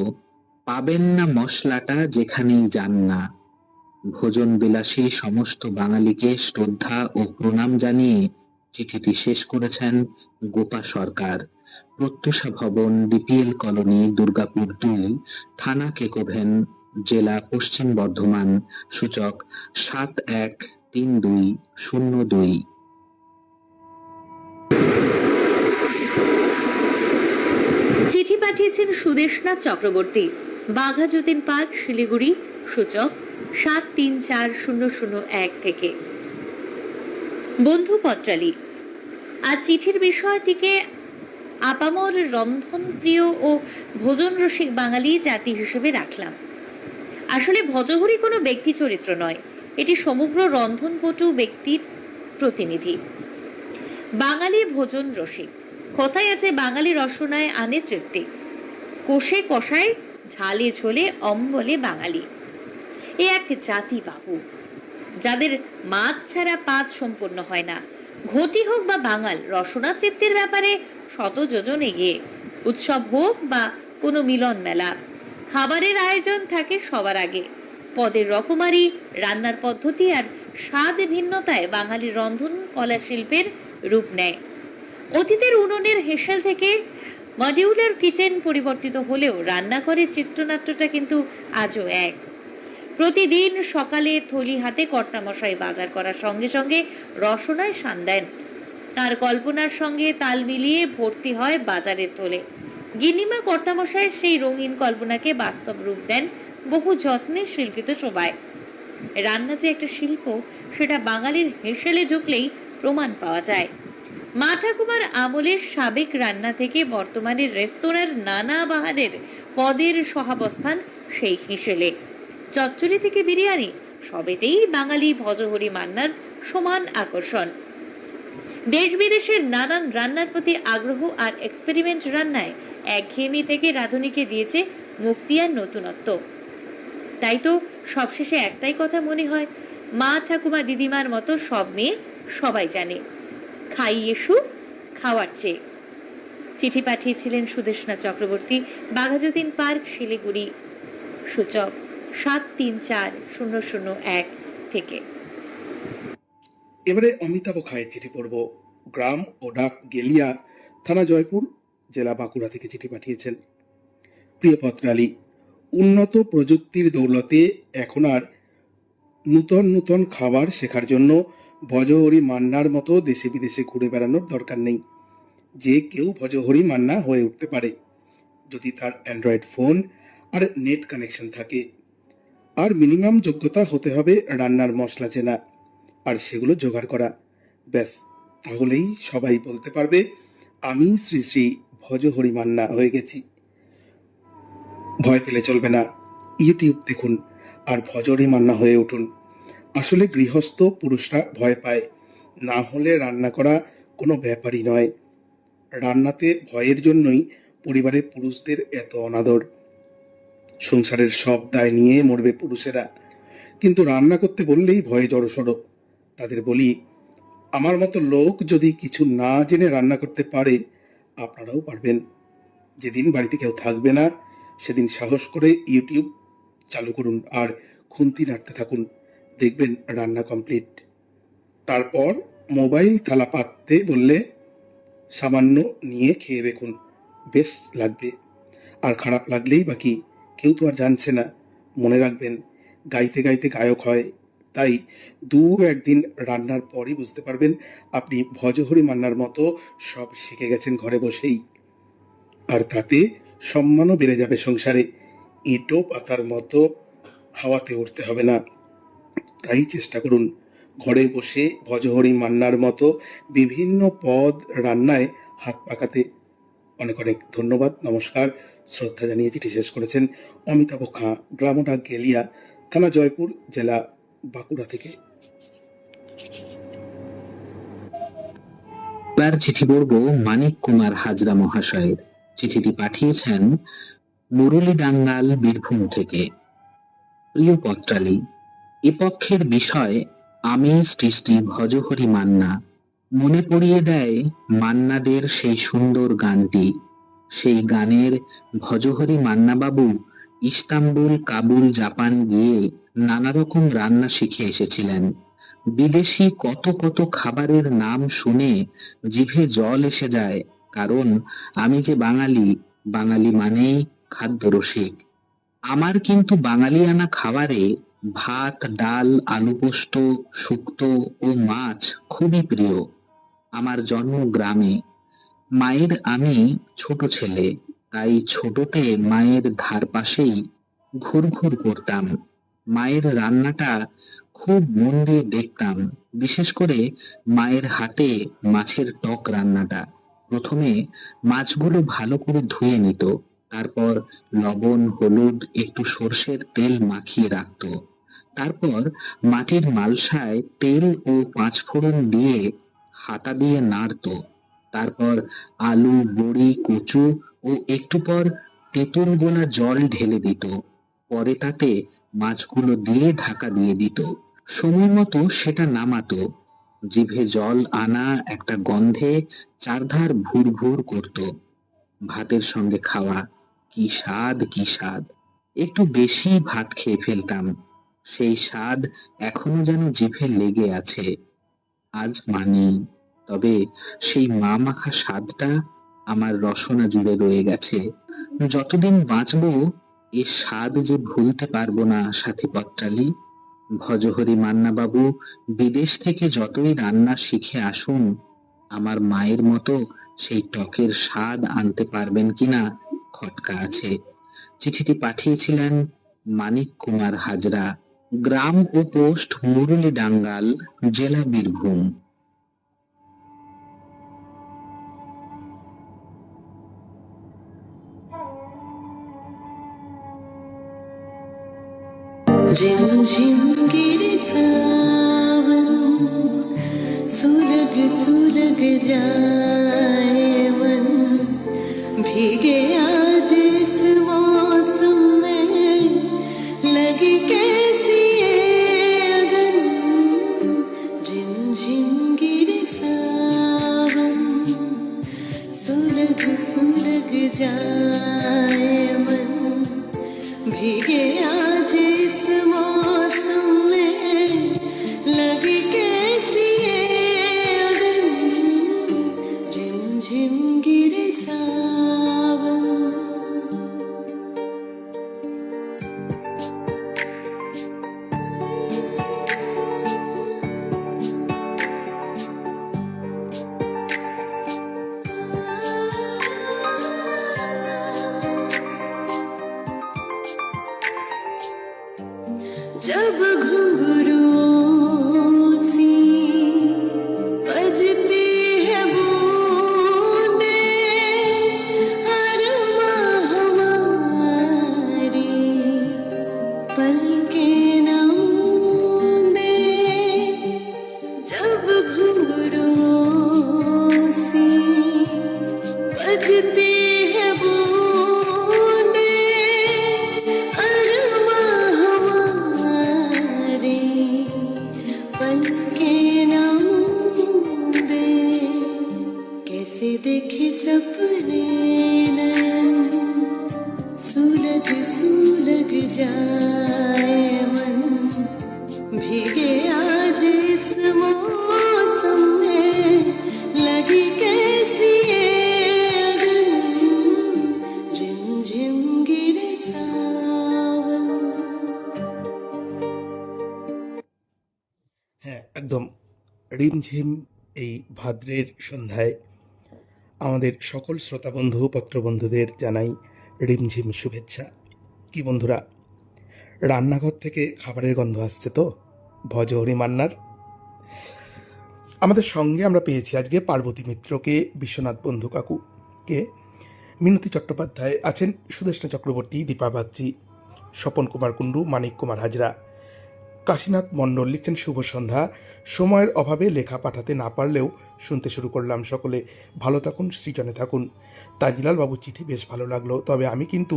পাবেন না মশলাটা যেখানেই যান না। ভোজন বিলাসী সমস্ত বাঙালিকে শ্রদ্ধা ও প্রণাম জানিয়ে চিঠিটি শেষ করেছেন গোপা সরকার, প্রত্যুষা ভবন, ডিপিএল কলোনি, দুর্গাপুর ২, থানা কেকোভেন, জেলা পশ্চিম বর্ধমান, সূচক ৭১৩২০২। চিঠি পাঠিয়েছেন সুদেশনাথ চক্রবর্তী, বাঘা যতীন পার্ক, শিলিগুড়ি, সূচক ৭৩৪০০১ থেকে। বন্ধু পত্রালি, আজ চিঠির বিষয়টিকে আপামর রন্ধন প্রিয় ও ভোজন রসিক বাঙালি জাতি হিসেবে রাখলাম। আসলে ভজহরি কোনো ব্যক্তি চরিত্র নয়, এটি সমগ্র রন্ধনপটু ব্যক্তির প্রতিনিধি। বাঙালি ভোজন রসিক, কথায় আছে বাঙালি রসনায় আনে তৃপ্তি, কোষে কষায় ঝালে ঝোলে অম্বলে বাঙালি। এ এক জাতি বাবু, যাদের মাছ ছাড়া পাত সম্পূর্ণ হয় না। ঘটি হোক বা বাঙাল, রসনা তৃপ্তির ব্যাপারে শত যোজন এগিয়ে। উৎসব হোক বা কোনো মিলন মেলা, খাবারের আয়োজন থাকে সবার আগে। পদের রকমারি, রান্নার পদ্ধতি আর স্বাদ ভিন্নতায় বাঙালির রন্ধন কলা শিল্পের রূপ নেয়। অতীতের উনুনের হেসেল থেকে মডিউলার কিচেন পরিবর্তিত হলেও রান্নাঘরের চিত্রনাট্যটা কিন্তু আজও এক। প্রতিদিন সকালে থলি হাতে কর্তামশাই বাজার করার সঙ্গে সঙ্গে রসনায় শান দেন। তার কল্পনার সঙ্গে তাল মিলিয়ে ভর্তি হয় বাজারের থলে। গিন্নিমা কর্তামশায়ের সেই রঙিন কল্পনাকে বাস্তব রূপ দেন বহু যত্নে শিল্পিত শোভায়। রান্না যে একটা শিল্প, সেটা বাঙালির হেসেলে ঢুকলেই প্রমাণ পাওয়া যায়। মা ঠাকুমার আমলের সাবেক রান্না থেকে বর্তমানের রেস্তোরাঁর নানা বাহারের পদের সহাবস্থান সেই হেসেলে। চচ্চড়ি থেকে বিরিয়ানি, সবেতেই বাঙালি ভজহরি মান্নার সমান আকর্ষণ। দেশ বিদেশের নানান রান্নার প্রতি আগ্রহ আর এক্সপেরিমেন্ট রান্নায় একঘেয়েমি থেকে রাঁধুনিকে দিয়েছে মুক্তি আর নতুনত্ব। তাই তো সবশেষে একটাই কথা মনে হয়, মা ঠাকুমা দিদিমার মতো সব মেয়ে সবাই জানে, খাইয়ে সুখ খাওয়ার চেয়ে। চিঠি পাঠিয়েছিলেন সুদেশনাথ চক্রবর্তী, বাঘা যতীন পার্ক, শিলিগুড়ি, সূচক ৭৩৪০০১ থেকে। এবারে অমিতাভ খায়ের চিঠি পড়ব। গ্রাম ও ডাক গেলিয়া, থানা জয়পুর, জেলা বাঁকুড়া থেকে চিঠি পাঠিয়েছেন। প্রিয় পত্রালী, উন্নত প্রযুক্তির দৌলতে এখন আর নূতন নূতন খাবার শেখার জন্য ভজহরি মান্নার মতো দেশে বিদেশে ঘুরে বেড়ানোর দরকার নেই। যে কেউ ভজহরি মান্না হয়ে উঠতে পারে, যদি তার অ্যান্ড্রয়েড ফোন আর নেট কানেকশন থাকে। আর মিনিমাম যোগ্যতা হতে হবে রান্নার মশলা চেনা আর সেগুলো জোগাড় করা। ব্যাস, তাহলেই সবাই বলতে পারবে আমি শ্রী শ্রী ভজহরি মান্না হয়ে গেছি। ভয় পেলে চলবে না, ইউটিউব দেখুন আর ভজহরি মান্না হয়ে উঠুন। আসলে গৃহস্থ পুরুষরা ভয় পায়, না হলে রান্না করা কোনো ব্যাপারই নয়। রান্নাতে ভয়ের জন্যই পরিবারের পুরুষদের এত অনাদর। সংসারের সব দায় নিয়ে মরবে পুরুষেরা, কিন্তু রান্না করতে বললেই ভয়ে জড়সড়। তাদের বলি, আমার মতো লোক যদি কিছু না জেনে রান্না করতে পারে, আপনারাও পারবেন। যেদিন বাড়িতে কেউ থাকবে না, সেদিন সাহস করে ইউটিউব চালু করুন আর খুন্তি নাড়তে থাকুন, দেখবেন রান্না কমপ্লিট। তারপর মোবাইল থালা পাততে বললে সামান্য নিয়ে খেয়ে দেখুন, বেশ লাগবে। আর খারাপ লাগলেই বাকি, কেউ তো আর জানছে না। মনে রাখবেন, গাইতে গাইতে গায়ক হয়। তাই একদিন রান্নার পরই বুঝতে পারবেন আপনি ভজহরি মান্নার মতো সব শিখে গেছেন ঘরে বসেই। আর তাতে সম্মানও বেড়ে যাবে সংসারে। ইঁটো পাতার মতো হাওয়াতে উঠতে হবে না। তাই চেষ্টা করুন ঘরে বসে ভজহরি মান্নার মতো বিভিন্ন পদ রান্নায় হাত পাকাতে। অনেক অনেক ধন্যবাদ, নমস্কার, শ্রদ্ধা জানিয়ে চিঠি শেষ করেছেন অমিতাভ খাঁ, গ্রামডাক গেলিয়া, থানা জয়পুর, জেলা বাঁকুড়া থেকে। এবার চিঠি পড়ব মানিক কুমার হাজরা মহাশয়ের। চিঠিটি পাঠিয়েছেন মুরলীডাঙ্গাল, বীরভূম থেকে। প্রিয় পত্রালী, এ পক্ষের বিষয় আমি শ্রী শ্রী ভজহরি মান্না। মনে পড়িয়ে দেয় মান্নাদের সেই সুন্দর গানটি। সেই গানের ভজহরি মান্না বাবু ইস্তাম্বুল, কাবুল, জাপান গিয়ে নানা রকম রান্না শিখে এসেছিলেন। বিদেশি কত কত খাবারের নাম শুনে জিভে জল এসে যায়, কারণ আমি যে বাঙালি, বাঙালি মানেই খাদ্য রসিক। আমার কিন্তু বাঙালিয়ানা খাবারে ভাত, ডাল, আলু পোস্ত, শুক্তো ও মাছ খুবই প্রিয়। আমার জন্ম গ্রামে, মায়ের আমি ছোট ছেলে, তাই ছোটতে মায়ের ধার পাশেই ঘুরঘুর করতাম। মায়ের রান্নাটা খুব মন দিয়ে দেখতাম, বিশেষ করে মায়ের হাতে মাছের টক রান্নাটা। প্রথমে মাছগুলো ভালো করে ধুয়ে নিত, তারপর লবণ, হলুদ, একটু সর্ষের তেল মাখিয়ে রাখতো। তারপর মাটির মালসায় তেল ও পাঁচফোড়ন দিয়ে হাতা দিয়ে নাড়তো। তারপর আলু, বড়ি, কচু ও একটু পর তেঁতুল গোলা জল ঢেলে দিত। পরে তাতে মাছগুলো দিয়ে ঢাকা দিয়ে দিত। সময় মতো সেটা নামাতো। জিভে জল আনা একটা গন্ধে চারধার ভুর ভুর করত। ভাতের সঙ্গে খাওয়া, কি স্বাদ, কি স্বাদ! একটু বেশি ভাত খেয়ে ফেলতাম, সেই স্বাদ এখনো যেন জিভে লেগে আছে। আজ মানি, তবে সেই মা মাখা স্বাদটা আমার রসনা জুড়ে রয়ে গেছে। যতদিন বাঁচবো এ স্বাদ যে ভুলতে পারবো না সাথী পত্রালী। ভজহরি মান্না বাবু বিদেশ থেকে যতই রান্না শিখে আসুন, আমার মায়ের মতো সেই টকের স্বাদ আনতে পারবেন কিনা খটকা আছে। চিঠিটি পাঠিয়েছিলেন মানিক কুমার হাজরা, গ্রাম ও পোস্ট মুরলীডাঙ্গাল, জেলা বীরভূম। रिमझिम गिरे सावन, सुलग सुलग जाए मन, भीगे आज इस मौसम में, लगी कैसी ये अगन। रिमझिम गिरे सावन, सुलग सुलग जाए मन, भीगे आज इस मौसम में, लगी कैसी ये अगन। रिमझिम गिरे सावन। जब घुंघरुओं सी बजती है बूंदे, अरमा हमारी पलकें न मूंदे, जब घुंघरुओं सी बजती है बूंदे, अरमा हमारी पलकें न मूंदे, कैसे देखे सपने नयन, सुलग सुलग जाए मन, भीगे आज इस मौसम में, लगी कैसी ये अगन, रिमझिम गिरे सावन। হ্যাঁ, একদম রিমঝিম এই ভাদ্রের সন্ধ্যায় আমাদের সকল শ্রোতা বন্ধু পত্রবন্ধুদের জানাই রিমঝিম শুভেচ্ছা। কি বন্ধুরা, রান্নাঘর থেকে খাবারের গন্ধ আসছে তো ভজহরি মান্নার। আমাদের সঙ্গে আমরা পেয়েছি আজকে পার্বতী মিত্রকে, বিশ্বনাথ বন্ধু কাকুকে, মিনতি চট্টোপাধ্যায় আছেন, সুদেষ্ণা চক্রবর্তী, দীপা বাগচি, স্বপন কুমার কুণ্ডু, মানিক কুমার হাজরা, কাশীনাথ মণ্ডল লিখছেন শুভ সন্ধ্যা। সময়ের অভাবে লেখা পাঠাতে না পারলেও শুনতে শুরু করলাম, সকলে ভালো থাকুন, সৃজনে থাকুন। তানজিলাল বাবুর চিঠি বেশ ভালো লাগলো, তবে আমি কিন্তু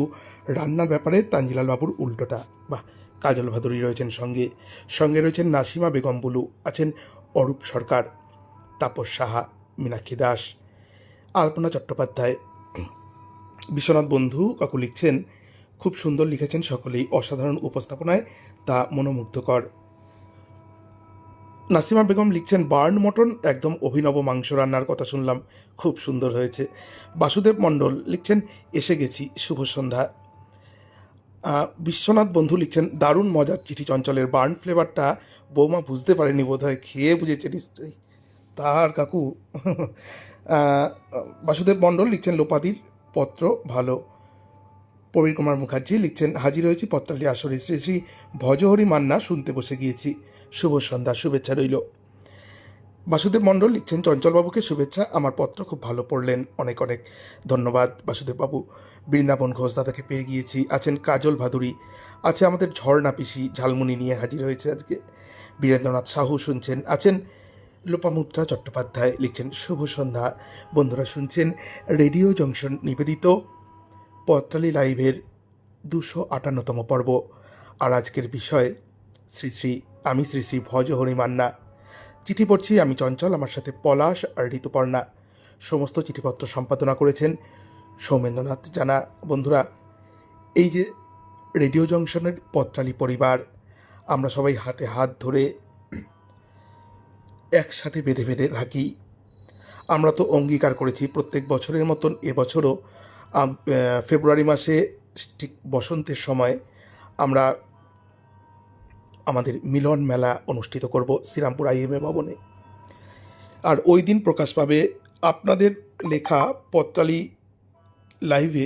রান্নার ব্যাপারে তানজিলাল বাবুর উল্টোটা। বাহ, কাজল ভাদুরী রয়েছেন সঙ্গে, সঙ্গে রয়েছেন নাসিমা বেগম বুলু, আছেন অরূপ সরকার, তাপস সাহা, মীনাক্ষী দাস, আলপনা চট্টোপাধ্যায়, বিশ্বনাথ বন্ধু কাকু লিখছেন খুব সুন্দর লিখেছেন সকলেই, অসাধারণ উপস্থাপনায় তা মনোমুগ্ধকর। নাসিমা বেগম লিখছেন বার্ন মটন একদম অভিনব মাংস রান্নার কথা শুনলাম, খুব সুন্দর হয়েছে। বাসুদেব মণ্ডল লিখছেন এসে গেছি, শুভ সন্ধ্যা। বিশ্বনাথ বন্ধু লিখছেন দারুণ মজার চিঠি চঞ্চলের, বার্ন ফ্লেভারটা বৌমা বুঝতে পারেনি বোধহয়, খেয়ে বুঝেছে নিশ্চয়ই তার কাকু। বাসুদেব মণ্ডল লিখছেন লোপাদির পত্র ভালো। প্রবীর কুমার মুখার্জি লিখছেন হাজির হয়েছি পত্রালি আসরে, শ্রী শ্রী ভজহরি মান্না শুনতে বসে গিয়েছি, শুভ সন্ধ্যা, শুভেচ্ছা রইল। বাসুদেব মণ্ডল লিখছেন চঞ্চলবাবুকে শুভেচ্ছা, আমার পত্র খুব ভালো পড়লেন, অনেক অনেক ধন্যবাদ বাসুদেববাবু। বৃন্দাবন ঘোষ দাদাকে পেয়ে গিয়েছি, আছেন কাজল ভাদুরী, আছে আমাদের ঝর্ণা পিসি ঝালমুনি নিয়ে হাজির হয়েছে আজকে। বীরেন্দ্রনাথ সাহু শুনছেন, আছেন লোপামুদ্রা চট্টোপাধ্যায় লিখছেন শুভ সন্ধ্যা। বন্ধুরা শুনছেন রেডিও জংশন নিবেদিত পত্রালি লাইভের 258তম পর্ব। আর আজকের বিষয় শ্রী শ্রী ভজহরি মান্না। চিঠি পড়ছি আমি চঞ্চল, আমার সাথে পলাশ আর ঋতুপর্ণা। সমস্ত চিঠিপত্র সম্পাদনা করেছেন সৌমেন্দ্রনাথ জানা। বন্ধুরা, এই যে রেডিও জংশনের পত্রালি পরিবার, আমরা সবাই হাতে হাত ধরে একসাথে বেঁধে বেঁধে থাকি। আমরা তো অঙ্গীকার করেছি প্রত্যেক বছরের মতন এবছরও ফেব্রুয়ারি মাসে ঠিক বসন্তের সময় আমরা আমাদের মিলন মেলা অনুষ্ঠিত করব শ্রীরামপুর IMA ভবনে। আর ওই দিন প্রকাশ পাবে আপনাদের লেখা পত্রালি লাইভে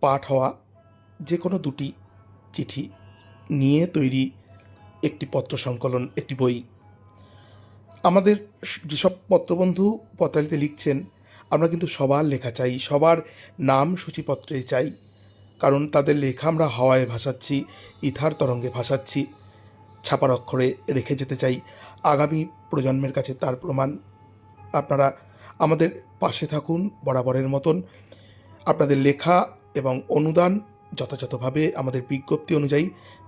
পাঠ হওয়া যে কোনো দুটি চিঠি নিয়ে তৈরি একটি পত্র সংকলন, একটি বই। আমাদের যেসব পত্রবন্ধু পত্রালিতে লিখছেন, আমরা কিন্তু সবার লেখা চাই, সবার নাম সূচিপত্রে চাই, কারণ তাদের লেখা আমরা হাওয়ায় ভাসাচ্ছি, ইথার তরঙ্গে ভাসাচ্ছি, ছাপার অক্ষরে রেখে যেতে চাই আগামী প্রজন্মের কাছে তার প্রমাণ। আপনারা আমাদের পাশে থাকুন বরাবরের মতন, আপনাদের লেখা এবং অনুদান যথাযথভাবে আমাদের বিজ্ঞপ্তি অনুযায়ী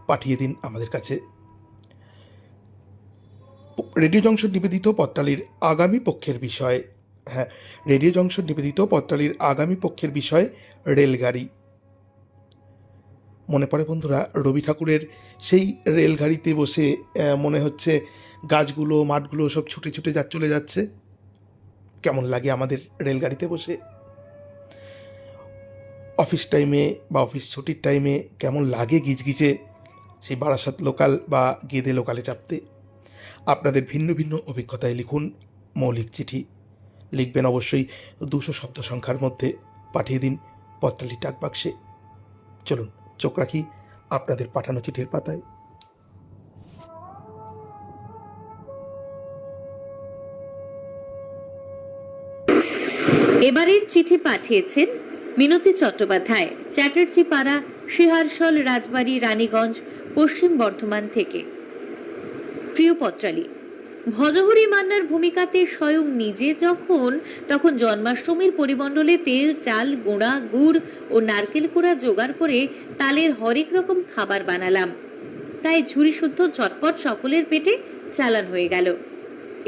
পাঠিয়ে দিন আমাদের কাছে। রেডিও জংশন নিবেদিত পত্রালির আগামী পক্ষের বিষয়, রেডিও জংশন নিবেদিত পত্রালির আগামী পক্ষের বিষয় রেলগাড়ি। মনে পড়ে বন্ধুরা রবি ঠাকুরের সেই রেলগাড়িতে বসে মনে হচ্ছে গাছগুলো মাঠগুলো সব ছুটে ছুটে চলে যাচ্ছে। কেমন লাগে আমাদের রেলগাড়িতে বসে? অফিস টাইমে বা অফিস ছুটির টাইমে কেমন লাগে গিজগিজে সেই বারাসাত লোকাল বা গেদে লোকালে চাপতে? আপনাদের ভিন্ন ভিন্ন অভিজ্ঞতায় লিখুন মৌলিক চিঠি। লিখবেন অবশ্যই 200 শব্দ সংখ্যার মধ্যে, পাঠিয়ে দিন পত্রালি ডাক বাক্সে। চলুন চোখ রাখি আপনাদের পাঠানো চিঠির পাতায়। এবারের চিঠি পাঠিয়েছেন মিনতি চট্টোপাধ্যায়, চ্যাটার্জি পাড়া, সিহারশল, রাজবাড়ী, রানীগঞ্জ, পশ্চিম বর্ধমান থেকে। প্রিয় পত্রালী, ভজহরি মান্নার ভূমিকাতে স্বয়ং নিজে তখন জন্মাষ্টমীর পরিমণ্ডলে তেল, চাল, গুঁড়া, গুড় ও নারকেল কুড়া জোগাড় করে তালের হরেক রকম খাবার বানালাম। প্রায় ঝুড়ি শুদ্ধ চটপট সকলের পেটে চালান হয়ে গেল।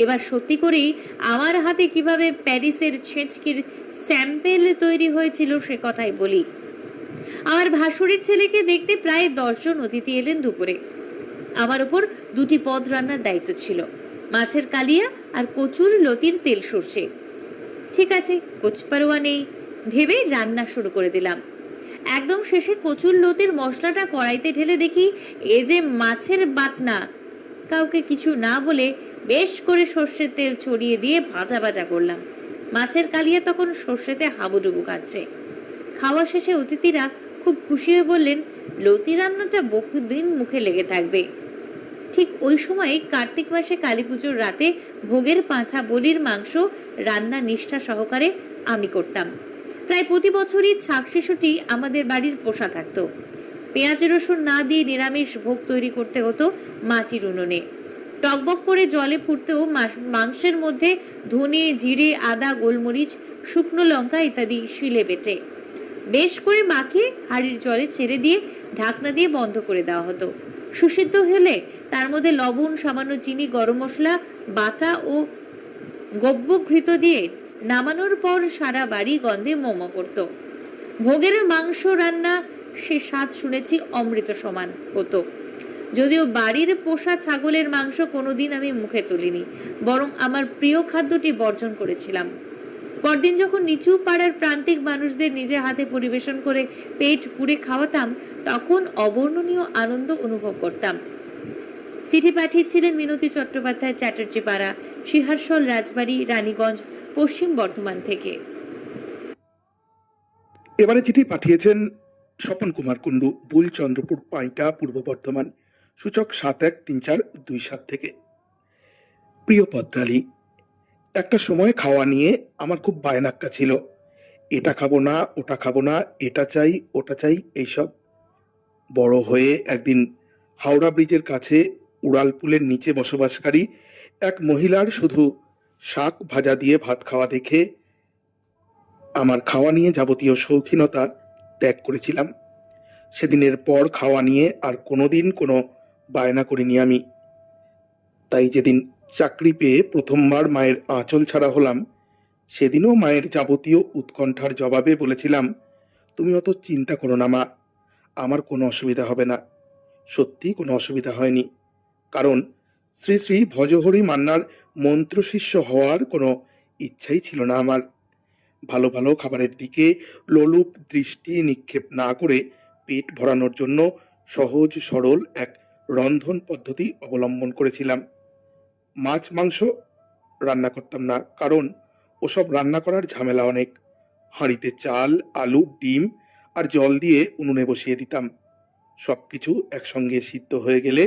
এবার সত্যি করেই আমার হাতে কিভাবে প্যারিসের ছেঁচকির স্যাম্পেল তৈরি হয়েছিল সে কথাই বলি। আমার ভাসুরের ছেলেকে দেখতে প্রায় 10 জন অতিথি এলেন দুপুরে। আমার উপর 2টি পদ রান্নার দায়িত্ব ছিল, মাছের কালিয়া আর কচুর লতির তেল সর্ষে। ঠিক আছে, কোচপারোয়া নেই ভেবে রান্না শুরু করে দিলাম। একদম শেষে কচুর লতির মশলাটা কড়াইতে ঢেলে দেখি এ যে মাছের বাটনা। কাউকে কিছু না বলে বেশ করে সর্ষের তেল ছড়িয়ে দিয়ে ভাজা ভাজা করলাম। মাছের কালিয়া তখন সর্ষেতে হাবুডুবু খাচ্ছে। খাওয়া শেষে অতিথিরা খুব খুশি হয়ে বললেন, লতি রান্নাটা বহুদিন মুখে লেগে থাকবে। ঠিক ওই সময় কার্তিক মাসে কালী পুজোর রাতে ভোগের পাঁঠা বলির মাংস রান্না নিষ্ঠা সহকারে আমি করতাম। প্রায় প্রতি বছরই ছাক শিশুটি আমাদের বাড়ির পোষা থাকতো। পেঁয়াজ রসুন না দিয়ে নিরামিষ ভোগ তৈরি করতে হতো মাটির উনুনে। টকবক করে জলে ফুটতেও মাংসের মধ্যে ধনে, জিরে, আদা, গোলমরিচ, শুকনো লঙ্কা ইত্যাদি শিলে বেটে বেশ করে মাখিয়ে হাঁড়ির জলে ছেড়ে দিয়ে ঢাকনা দিয়ে বন্ধ করে দেওয়া হতো। সুসিদ্ধ হলে তার মধ্যে লবণ, সামান্য চিনি, গরম মশলা বাটা ও গব্যঘৃত দিয়ে নামানোর পর সারা বাড়ি গন্ধে মোমো করত। ভোগের মাংস রান্না সে স্বাদ শুনেছি অমৃত সমান হতো। যদিও বাড়ির পোষা ছাগলের মাংস কোনোদিন আমি মুখে তুলিনি, বরং আমার প্রিয় খাদ্যটি বর্জন করেছিলাম। পরদিন যখন নিচু পাড়ার প্রান্তিক মানুষদের নিজে হাতে পরিবেশন করে পেট পুড়ে খাওয়াতাম, তখন অবর্ণনীয় আনন্দ অনুভব করতাম। চিঠি পাঠিয়েছিলেন মিনতি চট্টোপাধ্যায়, চ্যাটার্জি পাড়া, সিহারশল, রাজবাড়ী, রানীগঞ্জ, পশ্চিম বর্ধমান থেকে। এবারে চিঠি পাঠিয়েছেন স্বপন কুমার কুণ্ডু, বুলচন্দ্রপুর, পাইটা, পূর্ব বর্ধমান, সূচক 713427 থেকে। প্রিয় পত্রালী, একটা সময় খাওয়া নিয়ে আমার খুব বায়নাক্কা ছিল। এটা খাবো না, ওটা খাবো না, এটা চাই, ওটা চাই, এইসব। বড় হয়ে একদিন হাওড়া ব্রিজের কাছে উড়ালপুলের নিচে বসবাসকারী এক মহিলার শুধু শাক ভাজা দিয়ে ভাত খাওয়া দেখে আমার খাওয়া নিয়ে যাবতীয় শৌখিনতা ত্যাগ করেছিলাম। সেদিনের পর খাওয়া নিয়ে আর কোনোদিন কোনো বায়না করিনি আমি। তাই যেদিন চাকরি পেয়ে প্রথমবার মায়ের আঁচল ছাড়া হলাম, সেদিনও মায়ের যাবতীয় উৎকণ্ঠার জবাবে বলেছিলাম, তুমি অত চিন্তা করো না মা, আমার কোনো অসুবিধা হবে না। সত্যি কোনো অসুবিধা হয়নি, কারণ শ্রী শ্রী ভজহরি মান্নার মন্ত্রশিষ্য হওয়ার কোনো ইচ্ছাই ছিল না আমার। ভালো ভালো খাবারের দিকে লোলুপ দৃষ্টি নিক্ষেপ না করে পেট ভরানোর জন্য সহজ সরল এক রন্ধন পদ্ধতি অবলম্বন করেছিলাম। মাছ মাংস রান্না করতাম না, কারণ ওসব রান্না করার ঝামেলা অনেক। হাঁড়িতে চাল, আলু, ডিম আর জল দিয়ে উনুনে বসিয়ে দিতাম। সব কিছু একসঙ্গে সিদ্ধ হয়ে গেলে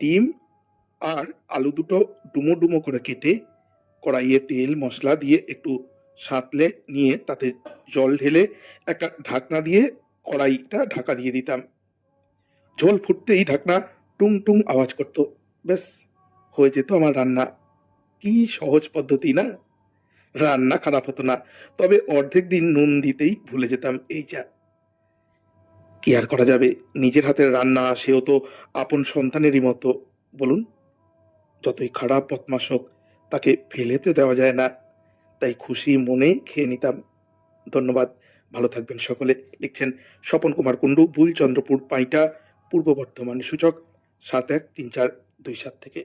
ডিম আর আলু দুটো ডুমো ডুমো করে কেটে কড়াইয়ে তেল মশলা দিয়ে একটু সাঁতলে নিয়ে তাতে জল ঢেলে একটা ঢাকনা দিয়ে কড়াইটা ঢাকা দিয়ে দিতাম। ঝোল ফুটতেই ঢাকনা টুং টুং আওয়াজ করত, ব্যাস হয়ে যেত আমার রান্না। কি সহজ পদ্ধতি না! রান্না খারাপ হতো না, তবে অর্ধেক দিন নুন দিতেই ভুলে যেতাম। এই যা, কি আর করা যাবে, নিজের হাতের রান্না, সেও তো আপন সন্তানেরই মতো। বলুন, যতই খারাপ বদমাশ হোক, তাকে ফেলে তো দেওয়া যায় না, তাই খুশি মনে খেয়ে নিতাম। ধন্যবাদ, ভালো থাকবেন সকলে। লিখছেন স্বপন কুমার কুণ্ডু, বুলচন্দ্রপুর, পাইটা, পূর্ব বর্ধমান, সূচক 713427 থেকে।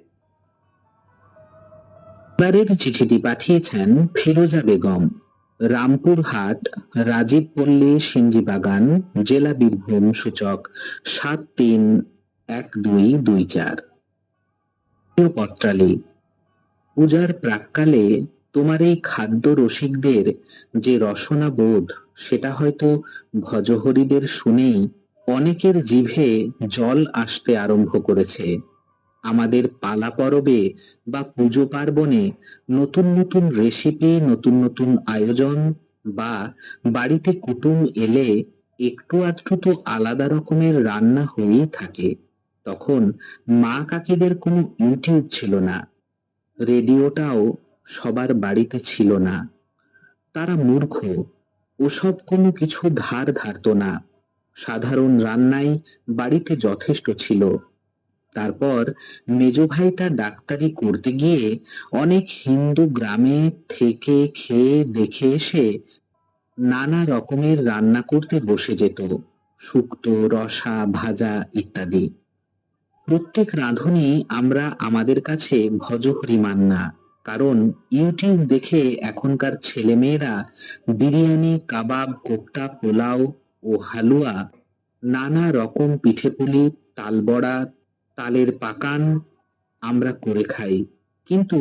এবারের চিঠিটি পাঠিয়েছেন ফিরোজা বেগম, রামপুরহাট, রাজীব পল্লী, সিঞ্জিবাগান, জেলা বীরভূম, সূচক 731224। প্রিয় পত্রালী, পূজার প্রাক্কালে তোমার এই খাদ্য রসিকদের যে রসনা বোধ, সেটা হয়তো ভজহরিদের শুনেই অনেকের জিভে জল আসতে আরম্ভ করেছে। আমাদের পালা পরবে বা পুজো পার্বণে নতুন নতুন রেসিপি, নতুন নতুন আয়োজন, বা বাড়িতে কুটুম এলে একটু আধটু তো আলাদা রকমের রান্না হয়েই থাকে। তখন মা কাকিদের কোনো ইউটিউব ছিল না, রেডিওটাও সবার বাড়িতে ছিল না। তারা মূর্খ, ওসব কোনো কিছু ধার ধারতো না। সাধারণ রান্নাই বাড়িতে যথেষ্ট ছিল। তারপর মেজ ভাইটা ডাক্তারি করতে গিয়ে অনেক হিন্দু গ্রামে থেকে খেয়ে দেখে এসে নানা রকমের রান্না করতে বসে যেত, শুক্তো, রসা, ভাজা ইত্যাদি। প্রত্যেক রাঁধুনি আমরা আমাদের কাছে ভজহরি মান্না, কারণ ইউটিউব দেখে এখনকার ছেলেমেয়েরা বিরিয়ানি, কাবাব, কোপ্তা, পোলাও ও হালুয়া, নানা রকম পিঠেপুলি, তালবড়া, তালের পাকান আমরা করে খাই। কিন্তু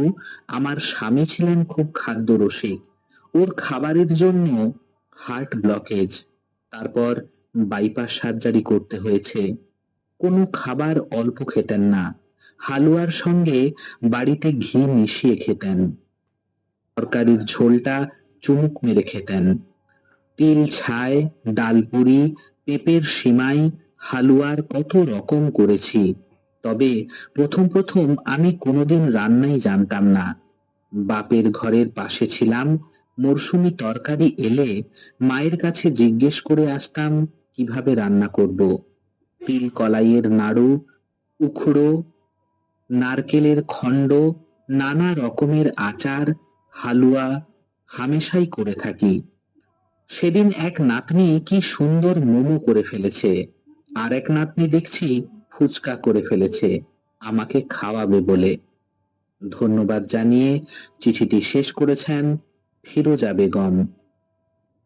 আমার স্বামী ছিলেন খুব খাদ্যরসিক। ওর খাবারের জন্য হার্ট ব্লকেজ, তারপর বাইপাস সার্জারি করতে হয়েছে। কোনো খাবার অল্প খেতেন না। হালুয়ার সঙ্গে বাড়িতে ঘি মিশিয়ে খেতেন। তরকারির ঝোলটা চুমুক মেরে খেতেন। তিল ছাই, ডালপুরি, পেঁপের সিমাই, হালুয়ার কত রকম করেছি। তবে প্রথম প্রথম আমি কোনোদিন রান্নাই জানতাম না। বাপের ঘরের পাশে ছিলাম। মরশুমি তরকারি এলে মায়ের কাছে জিজ্ঞেস করে আসতাম কিভাবে রান্না করব। তিল কলাইয়ের নাড়ু, উখড়ো, নারকেলের খণ্ড, নানা রকমের আচার, হালুয়া হামেশাই করে থাকি। সেদিন এক নাতনি কি সুন্দর মোমো করে ফেলেছে, আর এক নাতনি দেখছি ফুচকা করে ফেলেছে আমাকে খাওয়াবে বলে। ধন্যবাদ জানিয়ে চিঠিটি শেষ করেছেন ফিরোজা বেগম।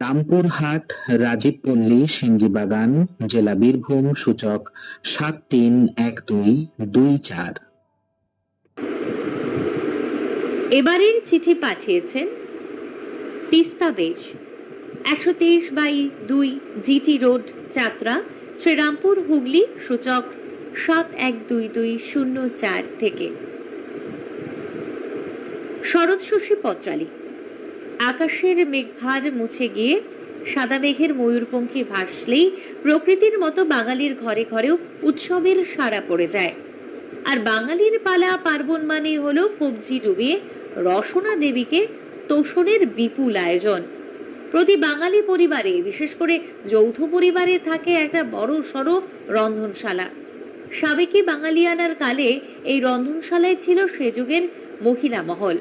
রামপুরহাট, রাজীবপল্লী, সিঞ্জিবাগান, জেলা বীরভূম, সূচক 731224। এবারের চিঠি পাঠিয়েছেন তিস্তা বেজ, 123/2 জিটি রোড, যাত্রা, শ্রীরামপুর, হুগলি, সূচক 712204 থেকে। শরৎ শশী পত্রালী। আকাশের মেঘভার মুছে গিয়ে সাদা মেঘের ময়ূরপঙ্খী ভাসলেই প্রকৃতির মতো বাঙালির ঘরে ঘরেও উৎসবের সাড়া পড়ে যায়। আর বাঙালির পালা পার্বণ মানে হলো কবজি ডুবিয়ে রসনা দেবীকে তোষণের বিপুল আয়োজন। প্রতি বাঙালি পরিবারে, বিশেষ করে যৌথ পরিবারে, থাকে একটা বড় সড়ো রন্ধনশালা। সাবেকি বাঙালিয়ানার কালে এই রন্ধনশালায় ছিল সে যুগের মহিলা মহল।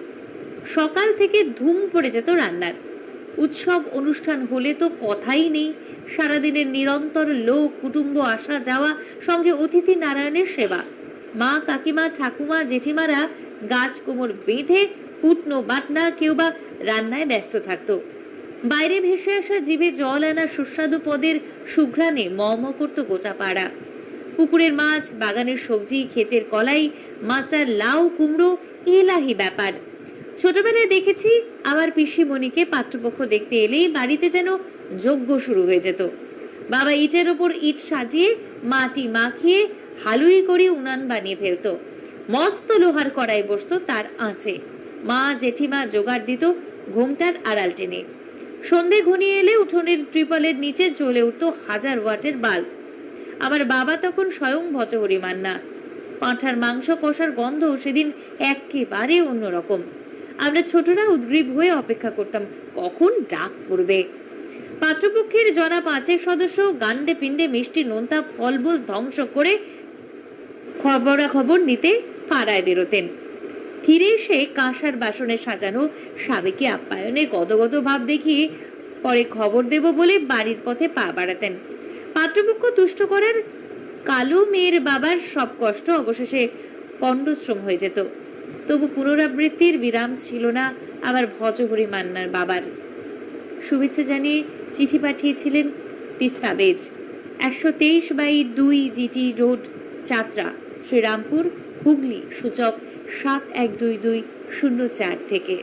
সকাল থেকে ধুম পড়ে যেত রান্নার। উৎসব অনুষ্ঠান হলে তো কথাই নেই। সারাদিনের নিরন্তর লোক কুটুম্ব আসা যাওয়া, সঙ্গে অতিথি নারায়ণের সেবা। মা, কাকিমা, ঠাকুমা, জেঠিমারা গাছ কোমর বেঁধে কুটনো বাটনা, কেউ বা রান্নায় ব্যস্ত থাকত। বাইরে ভেসে আসা জিভে জল আনা সুস্বাদু পদের সুঘ্রাণে ম ম করত গোটা পাড়া। পুকুরের মাছ, বাগানের সবজি, ক্ষেতের কলাই, মাচার লাউ, কুমড়ো, এলাহি ব্যাপার। ছোটবেলায় দেখেছি আমার পিসিমণিকে পাত্রপক্ষ দেখতে এলেই বাড়িতে যেন যজ্ঞ শুরু হয়ে যেত। বাবা ইটের ওপর ইট সাজিয়ে মাটি মাখিয়ে হালুই করে উনান বানিয়ে ফেলতো। মস্ত লোহার কড়াই বসতো তার আঁচে। মা, জেঠিমা জোগাড় দিত ঘোমটার আড়াল টেনে। সন্ধে ঘনিয়ে এলে উঠোনের ট্রিপলের নিচে জ্বলে উঠত 1000 ওয়াটের বাল্ব। আমার বাবা তখন স্বয়ং ভজহরি মান্না। পাঁঠার মাংস কষার গন্ধ সেদিন একেবারে অন্যরকম। আমরা ছোটরা উদ্গ্রীব হয়ে অপেক্ষা করতাম কখন ডাক পড়বে। পাত্রপক্ষের জনা 5 সদস্য গান্ডে পিণ্ডে মিষ্টি নোনতা ফলমূল ধ্বংস করে খবরাখবর নিতে পাড়ায় বেরোতেন। ফিরে এসে কাঁসার বাসনে সাজানো সাবেকি আপ্যায়নে গদগদ ভাব দেখিয়ে পরে খবর দেব বলে বাড়ির পথে পা বাড়াতেন। পাত্রপক্ষ তুষ্ট করার কালো মেয়ের বাবার সব কষ্ট অবশেষে পণ্ডশ্রম হয়ে যেত। তবু পুনরাবৃত্তির বিরাম ছিল না আমার ভজহরি মান্নার বাবার। শুভেচ্ছা জানিয়ে চিঠি পাঠিয়েছিলেন তিস্তা বেজ, 123/2 জিটি রোড, যাত্রা, শ্রীরামপুর, হুগলি, সূচক 712204 থেকে।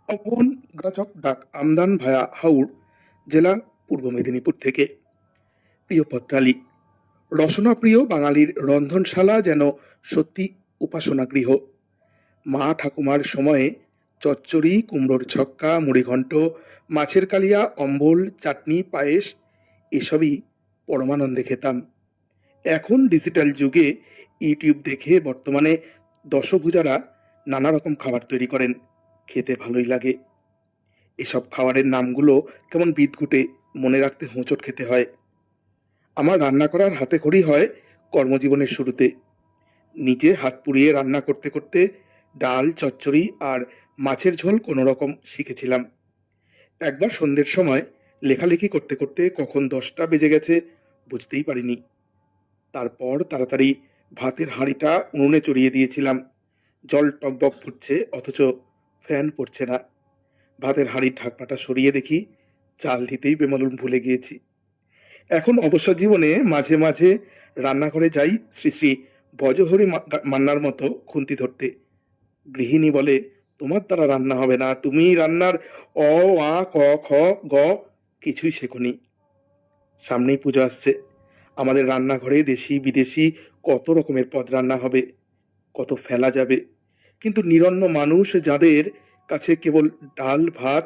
অবন গ্রাচক ডাক আমদান ভায়া হাওড়, জেলা পূর্ব মেদিনীপুর থেকে। প্রিয় পত্রালী, রসনাপ্রিয় বাঙালির রন্ধনশালা যেন সত্যি উপাসনা গৃহ। মা ঠাকুমার সময়ে চচ্চড়ি, কুমড়োর ছক্কা, মুড়িঘণ্ট, মাছের কালিয়া, অম্বল, চাটনি, পায়েস এসবই পরমানন্দে খেতাম। এখন ডিজিটাল যুগে ইউটিউব দেখে বর্তমানে দশভুজারা নানা রকম খাবার তৈরি করেন, খেতে ভালোই লাগে। এসব খাবারের নামগুলো কেমন বিদঘুটে, মনে রাখতে হোঁচট খেতে হয়। আমার রান্না করার হাতেখড়ি হয় কর্মজীবনের শুরুতে। নিজে হাত পুড়িয়ে রান্না করতে করতে ডাল, চচ্চড়ি আর মাছের ঝোল কোনো রকম শিখেছিলাম। একবার সন্ধ্যের সময় লেখালেখি করতে করতে কখন 10টা বেজে গেছে বুঝতেই পারিনি। তারপর তাড়াতাড়ি ভাতের হাঁড়িটা উনুনে চড়িয়ে দিয়েছিলাম। জল টকবক ফুটছে, অথচ ফ্যান পড়ছে না। ভাতের হাঁড়ির ঢাকনাটা সরিয়ে দেখি চাল দিতেই বেমালুম ভুলে গিয়েছি। এখন অবসর জীবনে মাঝে মাঝে রান্নাঘরে যাই শ্রী শ্রী ভজহরি মান্নার মতো খুন্তি ধরতে। গৃহিণী বলে, তোমার দ্বারা রান্না হবে না, তুমি রান্নার অ, আ, ক, খ, গ কিছুই শেখনি। সামনেই পুজো আসছে। আমাদের রান্নাঘরে দেশি বিদেশি কত রকমের পদ রান্না হবে, কত ফেলা যাবে। কিন্তু নিরন্ন মানুষ যাদের কাছে কেবল ডাল ভাত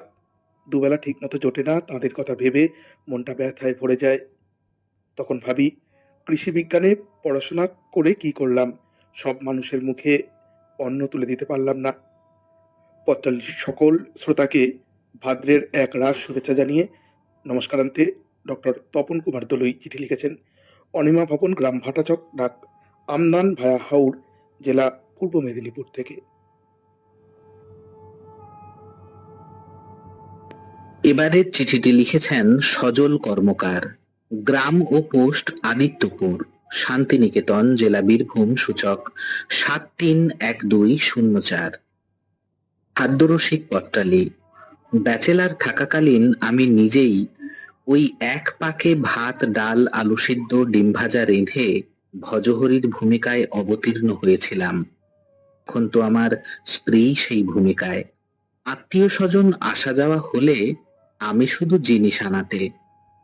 দুবেলা ঠিকমতো জোটে না, তাদের কথা ভেবে মনটা ব্যথায় ভরে যায়। তখন ভাবি, কৃষি বিজ্ঞানে পড়াশোনা করে কি করলাম? সব মানুষের মুখে অন্ন তুলে দিতে পারলাম না। পত্রালীর সকল শ্রোতাকে ভাদ্রের এক রাস শুভেচ্ছা জানিয়ে নমস্কারান্তে ডক্টর তপন কুমার দলুই চিঠি লিখেছেন। অনিমা ভবন, গ্রাম ভাটাচক, ডাক আমদান, ভায়া হাওড়, জেলা পূর্ব মেদিনীপুর থেকে। এবারের চিঠিটি লিখেছেন সজল কর্মকার, গ্রাম ও পোস্ট আদিত্যপুর, শান্তিনিকেতন, জেলা বীরভূম, সূচক 731204। খাদ্যরসিক পত্রালী, ব্যাচেলার থাকাকালীন আমি নিজেই ওই এক পাকে ভাত, ডাল, আলু সিদ্ধ, ডিম ভাজা রেঁধে ভজহরির ভূমিকায় অবতীর্ণ হয়েছিলাম। এখন তো আমার স্ত্রী সেই ভূমিকায়। আত্মীয় স্বজন আসা যাওয়া হলে আমি শুধু জিনিস আনাতে,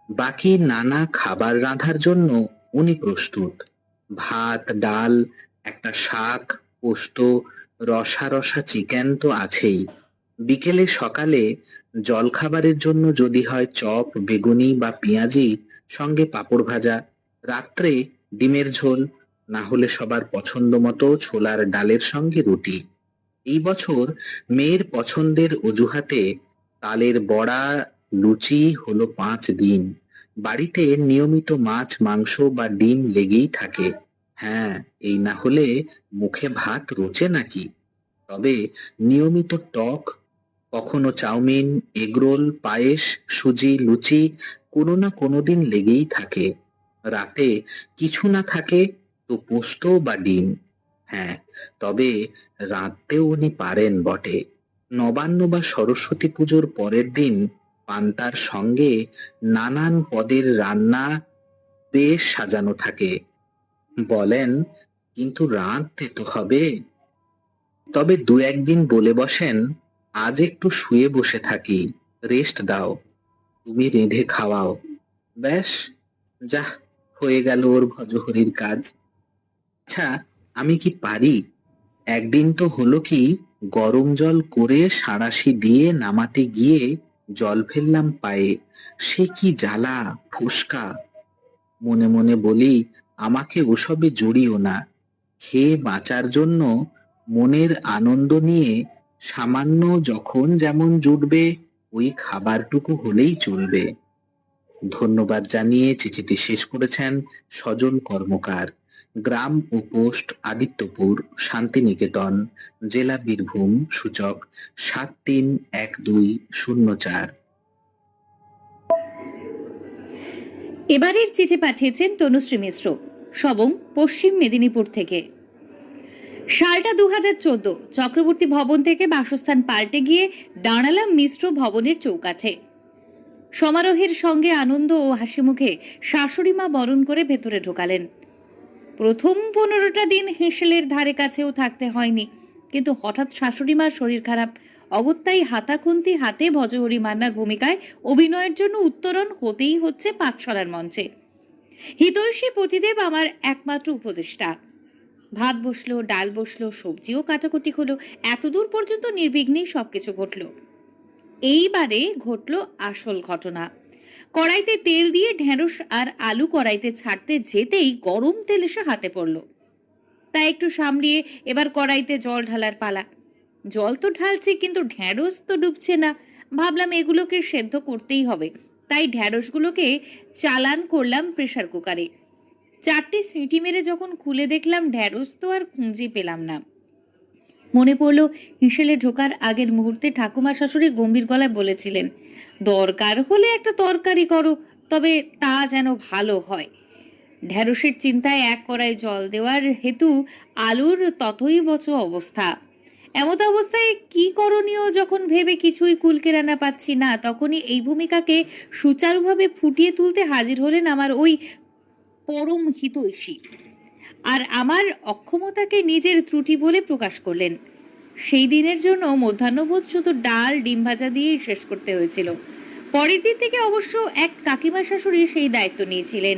বাকি নানা খাবার রাঁধার জন্য উনি প্রস্তুত। ভাত, ডাল, একটা শাক, পোস্ত, রসা রসা চিকেন তো আছেই। বিকেলে সকালে জলখাবারের জন্য যদি হয় চপ, বেগুনি বা পেঁয়াজি, সঙ্গে পাঁপড় ভাজা। রাত্রে ডিমের ঝোল, না হলে সবার পছন্দ মতো ছোলার ডালের সঙ্গে রুটি। এই বছর মেয়ের পছন্দের অজুহাতে তালের বড়া, লুচি হলো 5 দিন। বাড়িতে নিয়মিত মাছ, মাংস বা ডিম লেগেই থাকে। হ্যাঁ, এই না হলে মুখে ভাত রোচে নাকি? তবে নিয়মিত টক, কখনো চাউমিন, এগরোল, পায়েস, সুজি, লুচি কোনো না কোনো দিন লেগেই থাকে। রাতে কিছু না থাকে তো পোস্ত বা ডিম। হ্যাঁ, তবে রাঁধতেও উনি পারেন বটে। নবান্ন বা সরস্বতী পুজোর পরের দিন পান্তার সঙ্গে নানান পদের রান্না বেশ সাজানো থাকে। বলেন, কিন্তু রাঁধতে তো হবে। তবে 2-1 দিন বলে বসেন, আজ একটু শুয়ে বসে থাকি, রেস্ট দাও, তুমি রেঁধে খাওয়াও। ব্যাস, যাহ, হয়ে গেল ওর ভজহরির কাজ। আচ্ছা, আমি কি পারি? একদিন তো হলো কি, গরম জল করে সাঁড়াশি দিয়ে নামাতে গিয়ে জল ফেললাম পায়ে। সে কি জ্বালা, ফোস্কা। মনে মনে বলি, আমাকে ওসবে জড়িও না। খেয়ে বাঁচার জন্য মনের আনন্দ নিয়ে সামান্য যখন যেমন জুটবে ওই খাবারটুকু হলেই চলবে। ধন্যবাদ জানিয়ে চিঠিটি শেষ করেছেন সজল কর্মকার, গ্রাম ও পোস্ট আদিত্যপুর, শান্তিনিকেতন, জেলা বীরভূম, সূচক 731204। এবারের চিঠি পাঠিয়েছেন তনুশ্রী মিশ্র, সবং, পশ্চিম মেদিনীপুর থেকে। সালটা 2014। চক্রবর্তী ভবন থেকে বাসস্থান পাল্টে গিয়ে দাঁড়ালাম মিশ্র ভবনের চৌকাঠে। সমারোহের সঙ্গে আনন্দ ও হাসি মুখে শাশুড়ি মা বরণ করে ভেতরে ঢোকালেন। প্রথম 15টা দিন হেঁসেলের ধারে কাছেও থাকতে হয়নি, কিন্তু হঠাৎ শাশুড়ি মার শরীর খারাপ অগত্যাই হাতাখুন্তি হাতে ভজহরি মান্নার ভূমিকায় অভিনয়ের জন্য উত্তরণ হতেই হচ্ছে পাকশালার মঞ্চে। হিতৈষী পতিদেব আমার একমাত্র উপদেষ্টা। ভাত বসলো, ডাল বসলো, সবজিও কাটাকুটি হলো, এতদূর পর্যন্ত নির্বিঘ্নেই সবকিছু ঘটলো। এইবারে ঘটলো আসল ঘটনা। কড়াইতে তেল দিয়ে ঢেঁড়স আর আলু কড়াইতে ছাড়তে যেতেই গরম তেল এসে হাতে পড়লো। তাই একটু সামলিয়ে এবার কড়াইতে জল ঢালার পালা। জল তো ঢালছি, কিন্তু ঢেঁড়স তো ডুবছে না। ভাবলাম এগুলোকে সেদ্ধ করতেই হবে, তাই ঢেঁড়সগুলোকে চালান করলাম প্রেসার কুকারে। 4টে সিটি মেরে যখন খুলে দেখলাম ঢেঁড়স তো আর খুঁজে পেলাম না। মনে পড়ল হিসেলে ঢোকার আগের মুহূর্তে ঠাকুমা শাশুড়ি গম্ভীর গলায় বলেছিলেন, দরকার হলে একটা তরকারি করো, তবে তা যেন ভালো হয়। ঢেঁড়সের চিন্তায় এক কড়াই জল দেওয়ার হেতু আলুর ততই বচ অবস্থা। এমত অবস্থায় কি করণীয় যখন ভেবে কিছুই কুলকেরানা পাচ্ছি না, তখনই এই ভূমিকাকে সুচারুভাবে ফুটিয়ে তুলতে হাজির হলেন আমার ওই পরম হিতৈষী, আর আমার অক্ষমতাকে নিজের ত্রুটি বলে প্রকাশ করলেন। সেই দিনের জন্য মধ্যাহ্নভোজ শুধু ডাল ডিম ভাজা দিয়েই শেষ করতে হয়েছিল। পরের দিন থেকে অবশ্য এক কাকিমা শাশুড়ি সেই দায়িত্ব নিয়েছিলেন।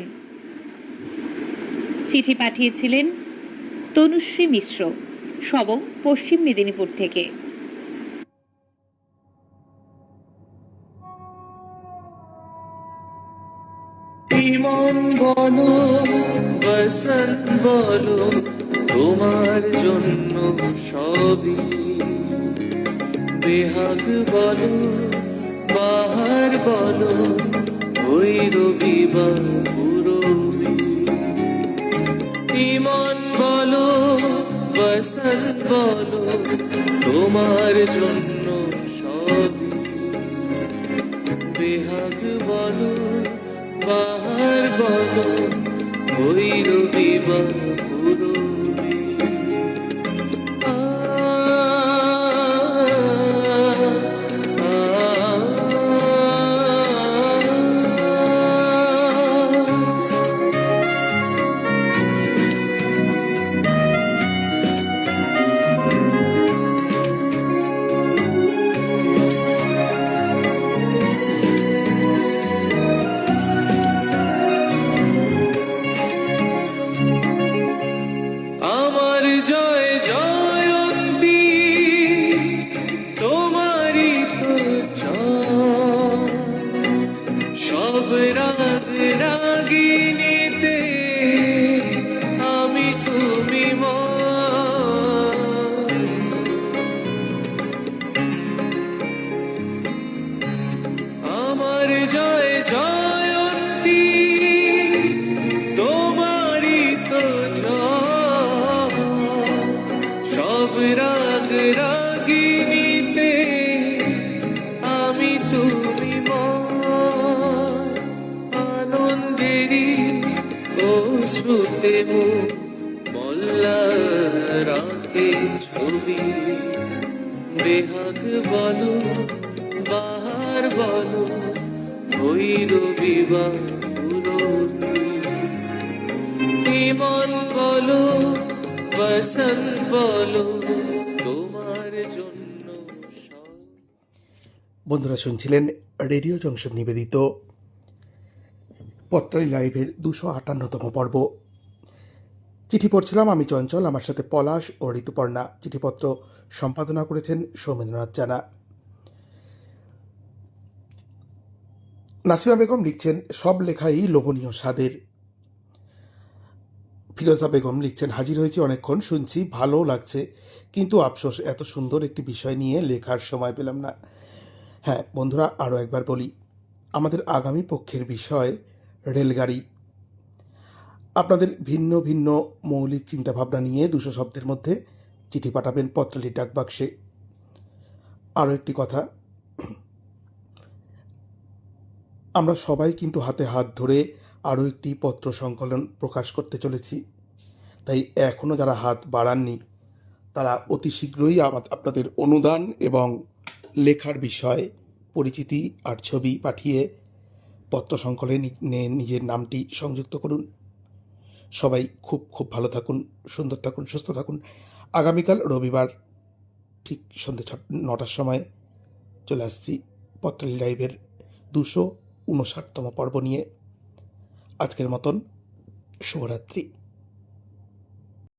চিঠি পাঠিয়েছিলেন তনুশ্রী মিশ্র, সবং, পশ্চিম মেদিনীপুর থেকে। ইমন বলো, বসন্ত বলো, তোমার জন্য সবই। বেহাগ বলো, বাহার বলো, ওই রবিবার পুরবি। ইমন বলো, বসন্ত বলো, তোমার জন্য সবই। বেহাগ বলো, বাহার বলো, ওই রবিবার পুরবি। আ, আ, আমার জয় জয়ন্তী, তোমারই তো জয়। সব রাগ রাগিনীতে আমি তুমি ময়। আমার জয় জয়ন্তী, তোমারই তো জয়। সব রাগ রাগিনীতে আমি তুমি ময়। আনন্দেরই অশ্রুতে মুখ মল্লা রাখে ছবি। বেহাগ বলো, বাহার বলো, ওই রবিবার পুরবি। ইমন বলো, বসন্ত বলো, তোমার জন্য সব। বন্ধুরা শুনছিলেন রেডিও জংশন নিবেদিত পত্রালি লাইভের 258তম পর্ব। চিঠি পড়ছিলাম আমি চঞ্চল, আমার সাথে পলাশ ও ঋতুপর্ণা। চিঠিপত্র সম্পাদনা করেছেন সৌমেন্দ্রনাথ জানা। নাসিমা বেগম লিখছেন, সব লেখাই লোভনীয় স্বাদের। ফিরোজা বেগম লিখছেন, হাজির হয়েছি অনেকক্ষণ, শুনছি, ভালো লাগছে, কিন্তু আফসোস এত সুন্দর একটি বিষয় নিয়ে লেখার সময় পেলাম না। হ্যাঁ বন্ধুরা, আরও একবার বলি, আমাদের আগামী পক্ষের বিষয় রেলগাড়ি। আপনাদের ভিন্ন ভিন্ন মৌলিক চিন্তাভাবনা নিয়ে 200 শব্দের মধ্যে চিঠি পাঠাবেন পত্রালি ডাকবাক্সে। আরও একটি কথা, আমরা সবাই কিন্তু হাতে হাত ধরে আরও একটি পত্র সংকলন প্রকাশ করতে চলেছি। তাই এখনও যারা হাত বাড়াননি তারা অতি শীঘ্রই আপনাদের অনুদান এবং লেখার বিষয়, পরিচিতি আর ছবি পাঠিয়ে পত্র সংকলনে নিজের নামটি সংযুক্ত করুন। সবাই খুব খুব ভালো থাকুন, সুন্দর থাকুন, সুস্থ থাকুন। আগামীকাল রবিবার ঠিক সন্ধ্যে 9টার সময় চলে আসছি পত্রালি লাইভের 259তম পর্ব নিয়ে। আজকের মতন শুভরাত্রি।